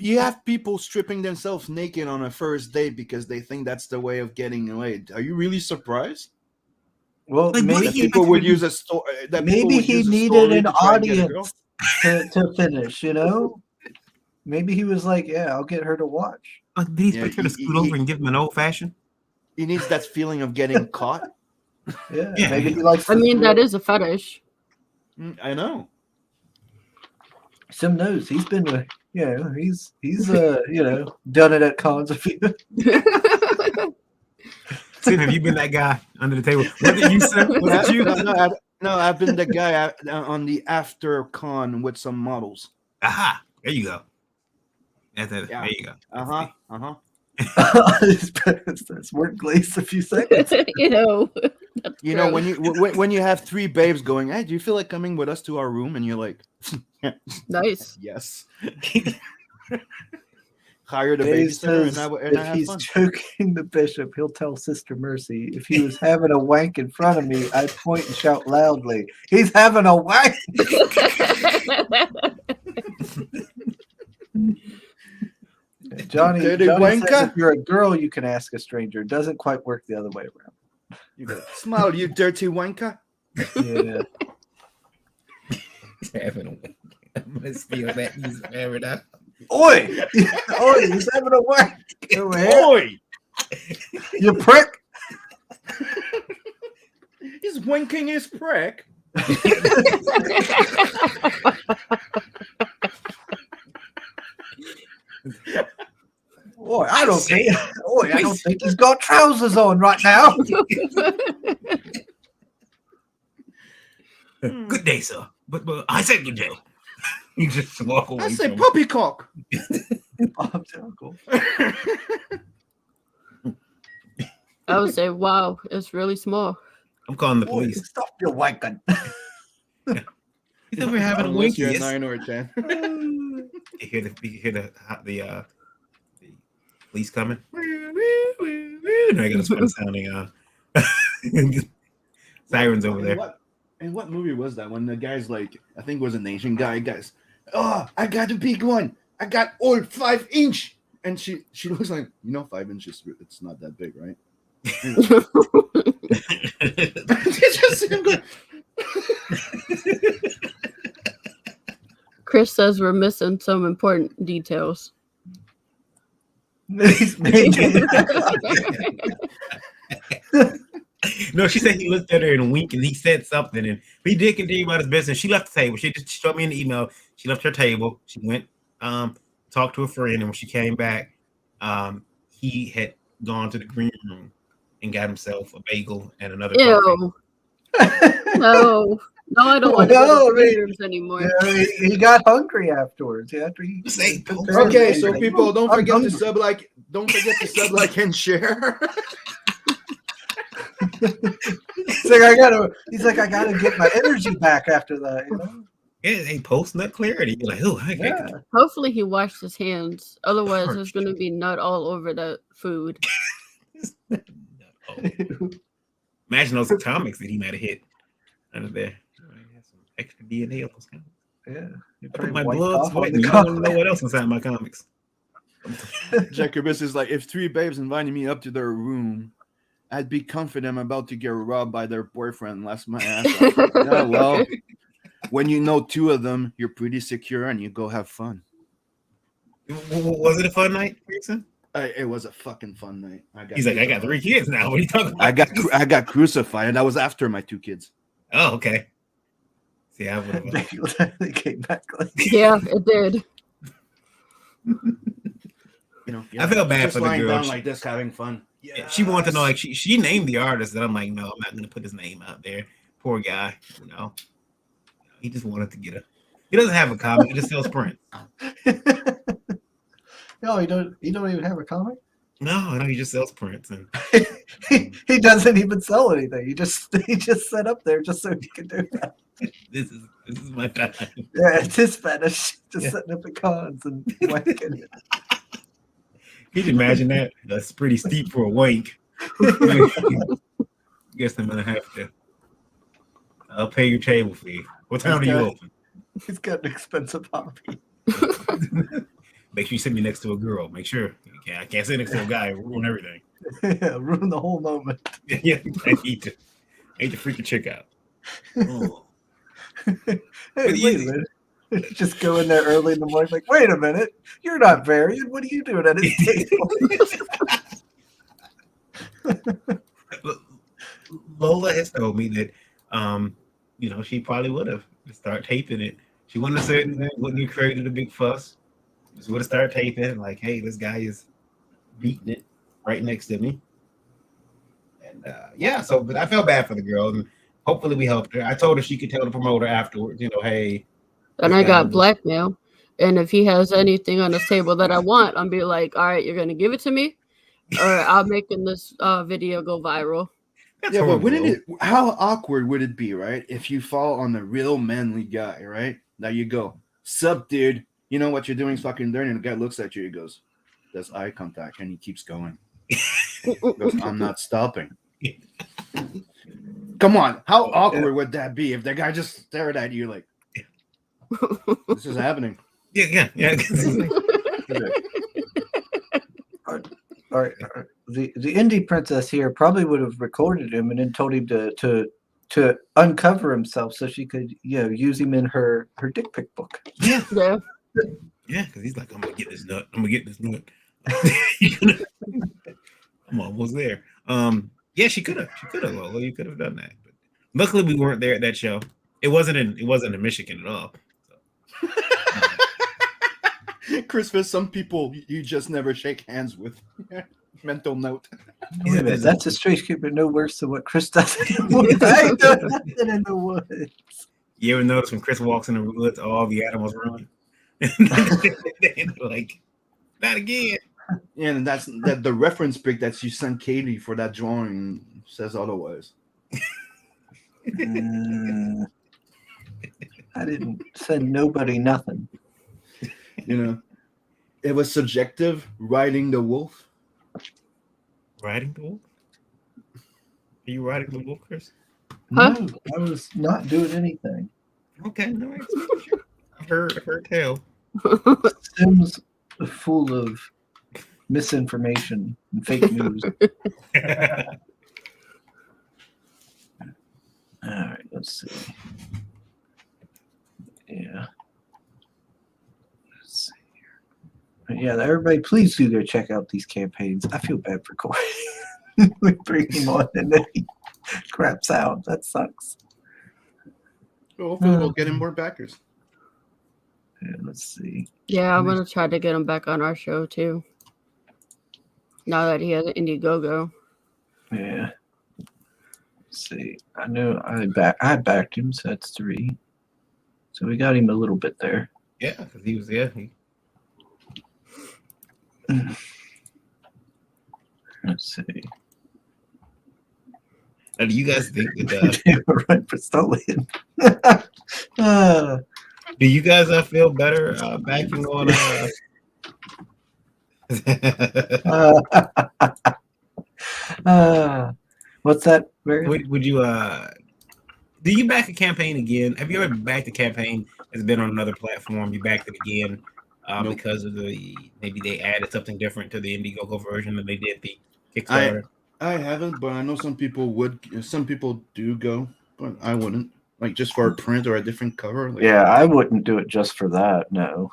you have people stripping themselves naked on a first date because they think that's the way of getting laid. Are you really surprised? Well, maybe people would use a story. Maybe he needed an audience to finish. Maybe he was like, "Yeah, I'll get her to watch." Like, did he picture to scoot over and give him an old fashioned? He needs that feeling of getting caught. Yeah, maybe he likes. I mean, that is a fetish. I know. Sim knows he's been he's done it at cons a few. Sim, have you been that guy under the table? Was it you, Sim? Was it you? No, I've been the guy on the after con with some models. Aha! There you go. There you go. That's work glaze a few seconds. When you have three babes going, hey, do you feel like coming with us to our room? And you're like, nice. Yes. Hire the babysitter and if he's choking the bishop, he'll tell Sister Mercy, if he was having a wank in front of me, I'd point and shout loudly, he's having a wank. Johnny Dirty says wanker. if you're a girl, you can ask a stranger. It doesn't quite work the other way around. You go, smile, you dirty wanker. Yeah. He's having a wank. I'm gonna steal that music forever now. Oi! Oi, he's having a wank. Over here. Oi! You prick. He's winking his prick. Boy, I don't think he's got trousers on right now. Good day, sir. But I said good day. You just walk away. I say from poppycock. Bob's uncle. I would say, wow, it's really small. I'm calling the Boy, police. stop your wanking. He's over having a Unless winky. you're a Yes. 9 or a 10. You hear the police coming. No, I got a fun sounding sirens over there. And what movie was that? When the guy's like, I think it was an Asian guy, guys. Oh, I got a big one. I got all 5-inch. And she looks like, 5 inches, it's not that big, right? Chris says we're missing some important details. No, she said he looked at her and winked and he said something and he did continue about his business. She left the table. She just showed me an email. She left her table. She went talked to a friend, and when she came back, he had gone to the green room and got himself a bagel and another coffee. No, I don't want to go to the green rooms anymore. Yeah, he got hungry afterwards. After he Okay, so people don't forget to sub like and share. He's like, I gotta get my energy back after that. Yeah, they post nut clarity. You're like, oh, Hopefully he washed his hands. Otherwise, there's going to be nut all over the food. Imagine those comics that he might have hit under there. Some extra DNA on those comics. Yeah, I put my blood sweat. You don't know what else inside my comics. Jacobus is like, if 3 babes invited me up to their room, I'd be confident I'm about to get robbed by their boyfriend. Last my ass off. Yeah, well, when you know 2 of them, you're pretty secure and you go have fun. Was it a fun night, Krysta? It was a fucking fun night. He's like, I got 3 kids now. What are you talking about? I got crucified, and that was after my 2 kids. Oh, okay. See, I would have. They came back. Yeah, it did. I felt bad for the girl. Down like this, having fun. Yeah, she wanted to know, like, she named the artist, and I'm like, no, I'm not going to put his name out there. Poor guy, He just wanted to get a. He doesn't have a comic. He just sells prints. No, he don't even have a comic. No, he just sells prints, and he doesn't even sell anything. He just set up there just so he can do that. This is my time. Yeah, it's his fetish. Just setting up the cons and wanking. Can you imagine that? That's pretty steep for a wank. Guess I'm gonna have to. I'll pay your table fee. What time do you open? He's got an expensive hobby. Make sure you sit me next to a girl. Make sure. I can't sit next to a guy. Ruin everything. Yeah, ruin the whole moment. Yeah, I need to freak a chick out. Oh. Hey, wait a minute. Just go in there early in the morning, like, wait a minute, you're not married. What are you doing at his table? Lola has told me that, she probably would have started taping it. She wouldn't have said that, wouldn't have created a big fuss. She would have started taping, like, hey, this guy is beating it right next to me. And but I felt bad for the girl, and hopefully we helped her. I told her she could tell the promoter afterwards, hey. And I got blackmail. And if he has anything on his table that I want, I'll be like, all right, you're going to give it to me, or I'm making this video go viral. That's horrible. But how awkward would it be, right? If you fall on the real manly guy, right? Now you go, sup, dude. You know what you're doing is fucking dirty. And the guy looks at you. He goes, does eye contact. And he keeps going. He goes, I'm not stopping. Come on. How awkward would that be if the guy just stared at you like, this is happening. Yeah. the indie princess here probably would have recorded him and then told him to uncover himself so she could use him in her dick pic book. Yeah, Yeah. yeah, because he's like, I'm gonna get this nut. I'm gonna get this nut. I'm almost there. Yeah, she could have. Lola, you could have done that. But luckily, we weren't there at that show. It wasn't in Michigan at all. So. Christmas, some people you just never shake hands with. Mental note. Wait a minute, that's a street keeper no worse than what Chris does in the woods. I ain't doing nothing in the woods. You ever notice when Chris walks in the woods, all the animals run? Like, not again. Yeah, and that's that the reference pic that you sent Katie for that drawing says otherwise. I didn't send nobody nothing. It was subjective. Riding the wolf. Riding the wolf? Are you riding the wolf, Chris? Huh? No, I was not doing anything. Okay, no, I've heard tell. Sims full of misinformation and fake news. All right, let's see. Yeah. Let's see here. Yeah, everybody, please do go check out these campaigns. I feel bad for Corey. We bring him on and then he craps out. That sucks. Well, hopefully we'll get him more backers. Yeah, let's see. Yeah, I'm gonna try to get him back on our show too. Now that he has an Indiegogo. Yeah. Let's see. I know I backed him, so that's 3. So we got him a little bit there. Yeah, because he was there. Let's see. Now, do you guys think that? They were right for Stolian. Do you guys feel better backing on? What's that? Would you do you back a campaign again? Have you ever backed a campaign that's been on another platform? You backed it again Nope. because of maybe they added something different to the Indiegogo version than they did the Kickstarter. I haven't, but I know some people would. Some people do go, but I wouldn't. Like just for a print or a different cover. Like, Yeah, I wouldn't do it just for that. No.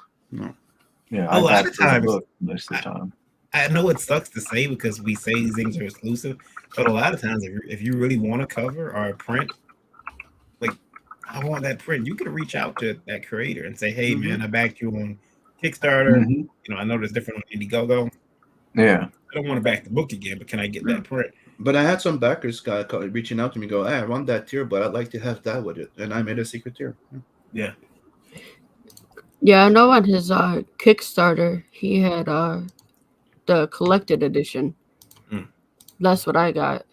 Yeah, A lot of times, most of the time. I know it sucks to say because we say these things are exclusive, but a lot of times, if you really want a cover or a print, like I want that print, you can reach out to that creator and say, "Hey, man, I backed you on Kickstarter. I know there's different on Indiegogo. Yeah, I don't want to back the book again, but can I get that print?" But I had some backers reaching out to me, go, "Hey, I want that tier, but I'd like to have that with it," and I made a secret tier. Yeah. Yeah, I know on his Kickstarter he had the collected edition. That's what I got.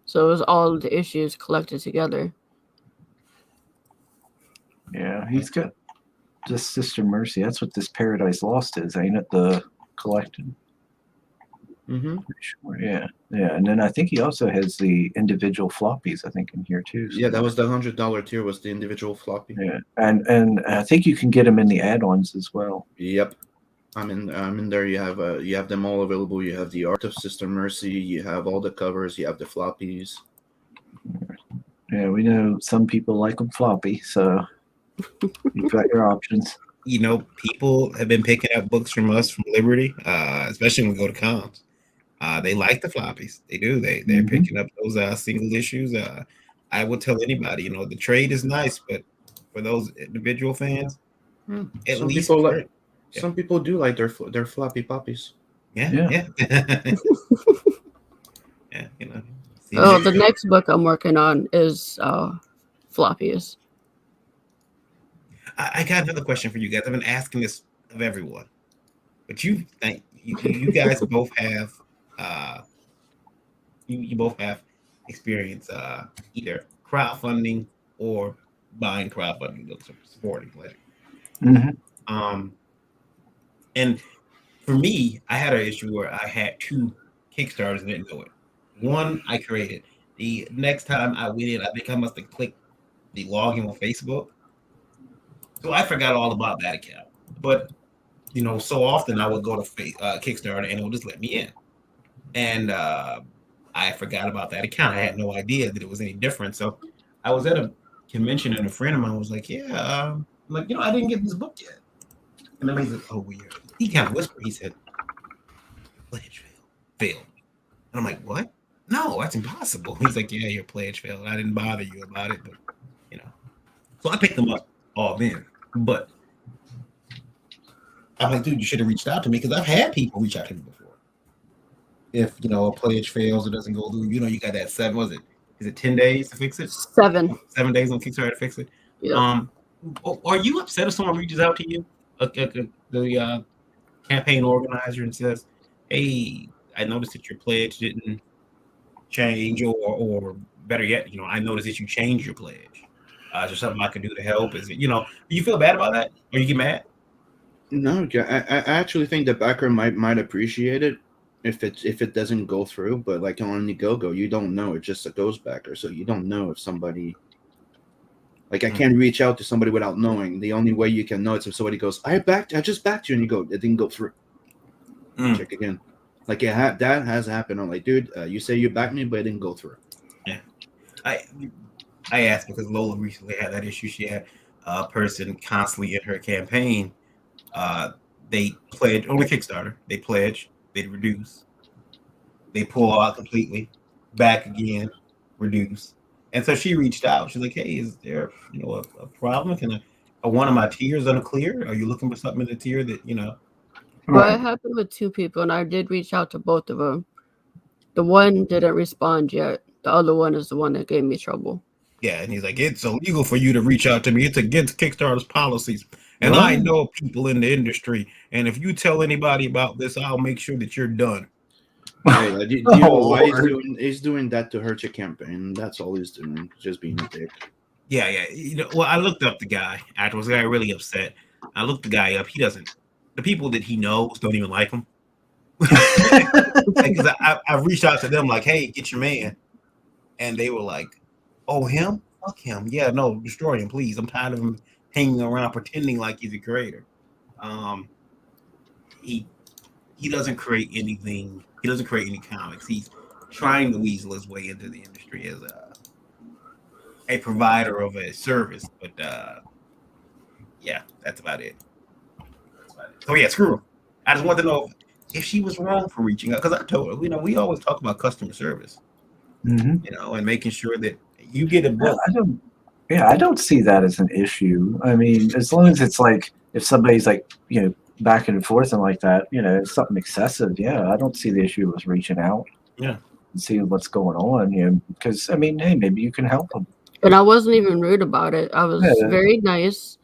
So it was all the issues collected together. Yeah, he's got just Sister Mercy. That's what this Paradise Lost is, ain't it? The collected. Pretty sure. Yeah. And then I think he also has the individual floppies, I think, in here too. So. Yeah, that was the $100 tier, was the individual floppy. Yeah, and I think you can get them in the add-ons as well. Yep, I'm in there. You have them all available. You have the Art of Sister Mercy. You have all the covers. You have the floppies. Yeah, we know some people like them floppy, so you've got your options. People have been picking up books from us from Liberty, especially when we go to cons. They like the floppies. They do. They're picking up those single issues. I would tell anybody, the trade is nice, but for those individual fans, at least some people do like their floppy poppies. Yeah. Yeah, the next book I'm working on is floppies. I got another question for you guys. I've been asking this of everyone, but you guys both have you both have experience either crowdfunding or buying crowdfunding books or supporting like. And for me, I had an issue where I had 2 Kickstarters and didn't know it. One I created. The next time I went in, I think I must have clicked the login on Facebook. So I forgot all about that account. But so often I would go to Kickstarter and it would just let me in. And I forgot about that account. I had no idea that it was any different. So I was at a convention and a friend of mine was like, yeah, like, I didn't get this book yet. And then he's like, oh, weird. He kind of whispered, he said, pledge failed. And I'm like, what? No, that's impossible. He's like, yeah, your pledge failed. I didn't bother you about it, but, So I picked them up all then. But I'm like, dude, you should have reached out to me because I've had people reach out to me before. If, a pledge fails or doesn't go through, you got that 7, was it? Is it 10 days to fix it? 7. 7 days on Kickstarter to fix it? Yeah. Are you upset if someone reaches out to you, the campaign organizer, and says, hey, I noticed that your pledge didn't change, or better yet, I noticed that you changed your pledge. Is there something I can do to help? Is it, do you feel bad about that? Or you get mad? No, I actually think the backer might appreciate it if it doesn't go through. But like on Indiegogo, you don't know. It's just a ghost backer, so you don't know if somebody. Like I can't reach out to somebody without knowing. The only way you can know is if somebody goes, I just backed you, and you go, it didn't go through. Check again. Like that has happened. I'm like, dude, you say you backed me, but it didn't go through. Yeah, I asked because Lola recently had that issue. She had a person constantly in her campaign. They pledge on the Kickstarter. They pledge, they reduce, they pull out completely, back again, reduce. And so she reached out. She's like, hey, is there a problem? Can one of my tiers unclear? Are you looking for something in the tier that Well, it happened with 2 people, and I did reach out to both of them. The one didn't respond yet. The other one is the one that gave me trouble. Yeah, and he's like, it's illegal for you to reach out to me. It's against Kickstarter's policies. And I know people in the industry. And if you tell anybody about this, I'll make sure that you're done. Hey, do you know why he's doing that to hurt your campaign? That's all he's doing, just being a dick. Yeah. Well, I looked up the guy afterwards. I got really upset. I looked the guy up. He doesn't. The people that he knows don't even like him. Because I reached out to them like, hey, get your man. And they were like, oh, him? Fuck him. Yeah, no, destroy him, please. I'm tired of him hanging around pretending like he's a creator. He doesn't create anything. He doesn't create any comics. He's trying to weasel his way into the industry as a provider of a service. But yeah, that's about it. So yeah, screw her. I just want to know if she was wrong for reaching out, because I told her, we always talk about customer service, and making sure that you get a book. I don't see that as an issue. I mean, as long as it's like, if somebody's like, back and forth and like that, something excessive. Yeah, I don't see the issue with reaching out. Yeah. And seeing what's going on. Because I mean, hey, maybe you can help them. And I wasn't even rude about it. I was very nice.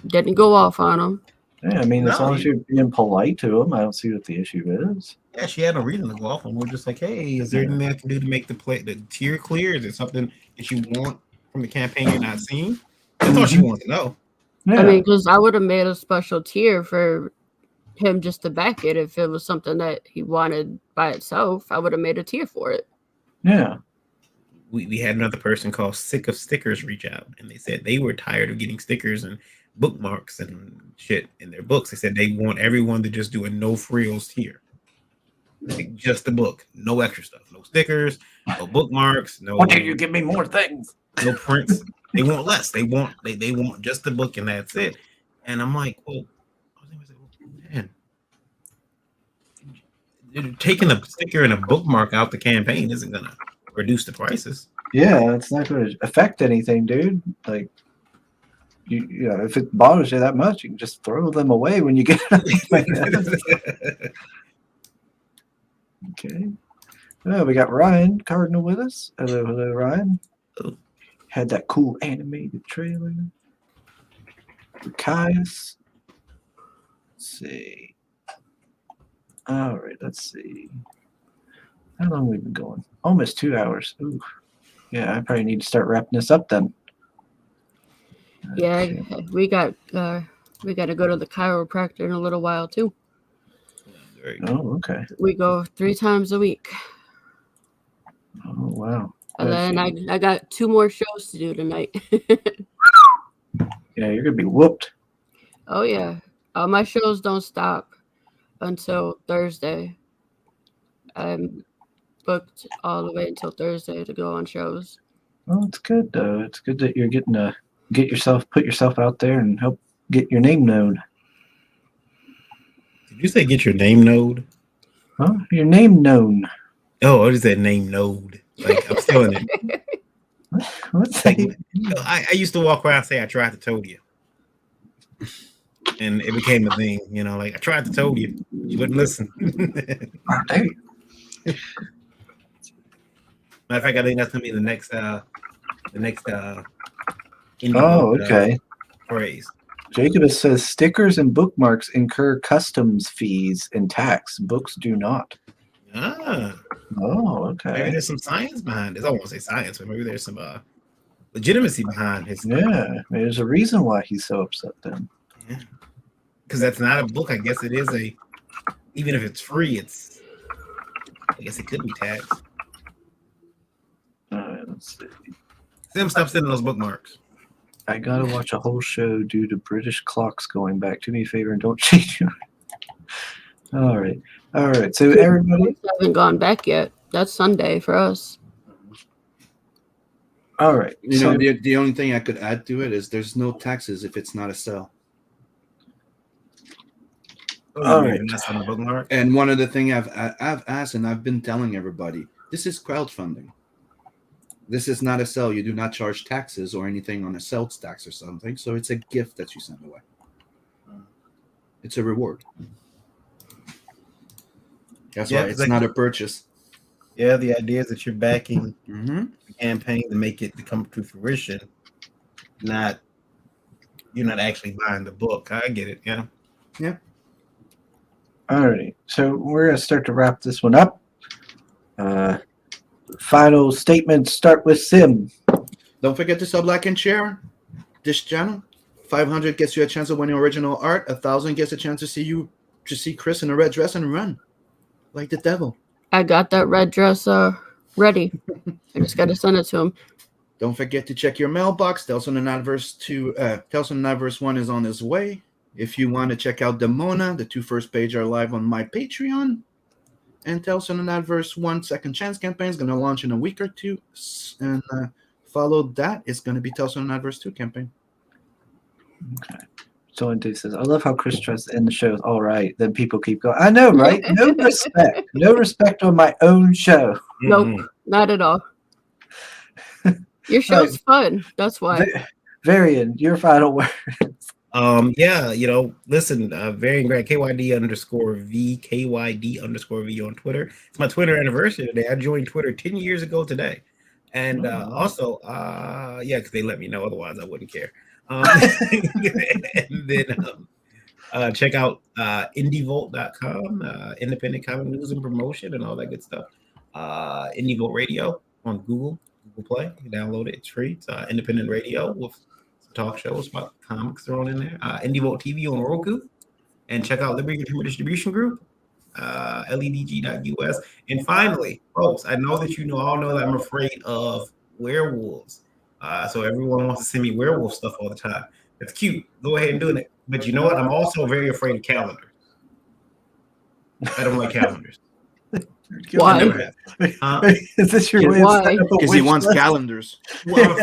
Didn't go off on them. Yeah, I mean, as long as you're being polite to them, I don't see what the issue is. Yeah, she had no reason to go off, and we're just like, hey, is there anything I can do to make the tier clear? Is it something that you want from the campaign you're not seeing? That's all she wanted to know. Yeah. I mean, because I would have made a special tier for him just to back it. If it was something that he wanted by itself, I would have made a tier for it. Yeah. We had another person called Sick of Stickers reach out, and they said they were tired of getting stickers and bookmarks and shit in their books. They said they want everyone to just do a no frills tier. Like just the book, no extra stuff, no stickers, no bookmarks, no. Why don't you give me more things? No prints. They want less. They want just the book, and that's it. And I'm like, well, man, taking a sticker and a bookmark out the campaign isn't gonna reduce the prices. Yeah, it's not going to affect anything, dude. Like, if it bothers you that much, you can just throw them away when you get them. Okay. Oh, we got Ryan Cardinal with us. Hello, Ryan. Had that cool animated trailer. Caius. Let's see. All right, let's see. How long have we been going? Almost 2 hours. Ooh. Yeah, I probably need to start wrapping this up then. Yeah, we got to go to the chiropractor in a little while too. Oh, okay. We go 3 times a week. Oh, wow. And then I got 2 more shows to do tonight. Yeah, you're gonna be whooped. Oh yeah, my shows don't stop until Thursday. I'm booked all the way until Thursday to go on shows. Well, it's good though. It's good that you're getting to put yourself out there and help get your name known. Did you say get your name node? Huh? Your name known. Oh, what is that name node? Like I'm still in it. What's that? I used to walk around and say I tried to told you. And it became a thing, like I tried to told you. You wouldn't listen. Oh, there you Matter of fact, I think that's gonna be the next indie Oh, book, okay. phrase. Jacobus says stickers and bookmarks incur customs fees and tax. Books do not. Ah, Oh, maybe okay. there's some science behind this. I won't say science, but maybe there's some legitimacy behind his. Yeah, there's a reason why he's so upset then. Because that's not a book. I guess it is even if it's free, I guess it could be taxed. All right, let's see. Sim, stop sending those bookmarks. I gotta watch a whole show due to British clocks going back. Do me a favor and don't change your. All right. So everybody. Haven't gone back yet. That's Sunday for us. All right. The only thing I could add to it is there's no taxes if it's not a sale. All right. That's on the bookmark. And one of the things I've asked and I've been telling everybody, this is crowdfunding. This is not a sale. You do not charge taxes or anything on a sales tax or something. So it's a gift that you send away. It's a reward. That's why it's not a purchase. Yeah, the idea is that you're backing Mm-hmm. the campaign to make it to come to fruition. You're not actually buying the book. I get it. Yeah. Yeah. All right. So we're gonna start to wrap this one up. Final statements start with Sim. Don't forget to sub, like, and share this channel. 500 gets you a chance of winning original art. 1,000 gets a chance to see Chris in a red dress and run like the devil. I got that red dress ready. I just got to send it to him. Don't forget to check your mailbox. Tales from the Nightverse 1 is on its way. If you want to check out Demona, the 2 first page are live on my Patreon. And Tales from the Nightverse 1 Second Chance campaign is going to launch in a week or two. And follow that, it's going to be Tales from the Nightverse 2 campaign. Okay. Someone says, I love how Chris tries to end the show. All right. Then people keep going. I know, right? No respect. No respect on my own show. Nope, not at all. Your show's fun. That's why. Varian, your final word. Listen, Varian Grant, KYD_V on Twitter. It's my Twitter anniversary today. I joined Twitter 10 years ago today. And because they let me know, otherwise I wouldn't care. And then check out indievolt.com, independent comic news and promotion and all that good stuff. Indievolt Radio on Google Play. You can download it. It's free. It's independent radio with some talk shows about comics thrown in there. Indievolt TV on Roku. And check out Liberty Consumer Distribution Group, ledg.us. And finally, folks, I know that all know that I'm afraid of werewolves. So everyone wants to send me werewolf stuff all the time. It's cute. Go ahead and do it. But you know what? I'm also very afraid of calendars. I don't like calendars. Why? Is this your way Why? of setting up a Because he wish wants list? calendars. Well,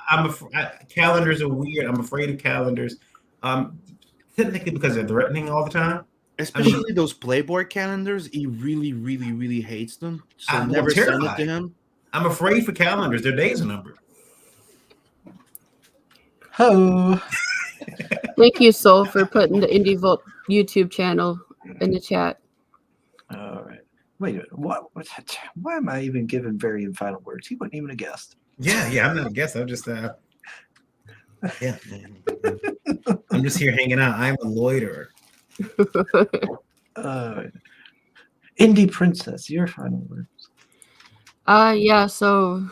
I'm afraid. Calendars are weird. I'm afraid of calendars. Technically because they're threatening all the time. Especially those Playboy calendars. He really, really, really hates them. So I'm never send it terrified. to him. I'm afraid for calendars. Their days are numbered. Ho. Thank you, Soul, for putting the IndieVolt YouTube channel in the chat. All right. Wait a minute. Why am I even giving Varian final words? He wasn't even a guest. Yeah. I'm not a guest. I'm just yeah. I'm just here hanging out. I'm a loiterer. Indie Princess, your final words. So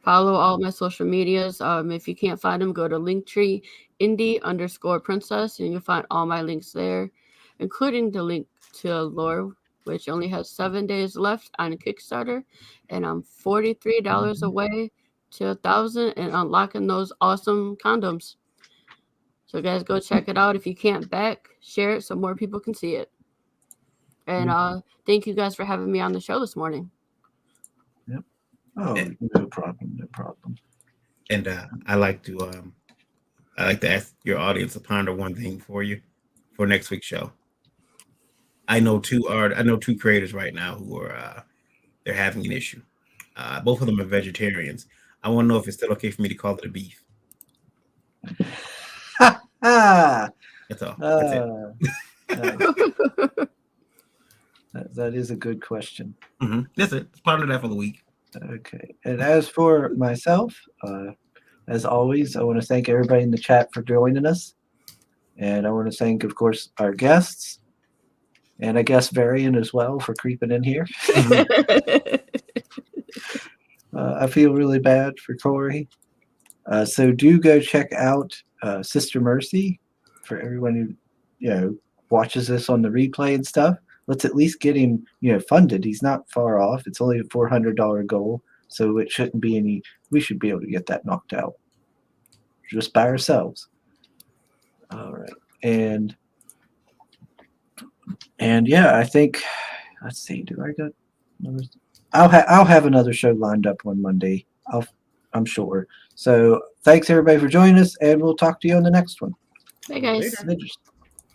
follow all my social medias. If you can't find them, go to Linktree indie_princess, and you'll find all my links there, including the link to Lore, which only has 7 days left on a Kickstarter, and I'm $43 away to 1,000 and unlocking those awesome condoms. So guys, go check it out. If you can't back, share it so more people can see it. And thank you guys for having me on the show this morning. Oh, no problem. No problem. And I like to ask your audience to ponder one thing for you for next week's show. I know two creators right now who are they're having an issue. Both of them are vegetarians. I want to know if it's still okay for me to call it a beef. Ah, That's all. That's it. that is a good question. That's it. It's part of that for the week. Okay. And as for myself, as always, I want to thank everybody in the chat for joining us. And I want to thank, of course, our guests. And I guess Varian as well for creeping in here. I feel really bad for Corey. So do go check out Sister Mercy for everyone who watches this on the replay and stuff. Let's at least get him funded. He's not far off. It's only a $400 goal, so it shouldn't be any. We should be able to get that knocked out just by ourselves. All right, and yeah, I think. Let's see. Do I got? I'll have another show lined up on Monday. I'm sure. So thanks everybody for joining us, and we'll talk to you on the next one. Hey guys. Later.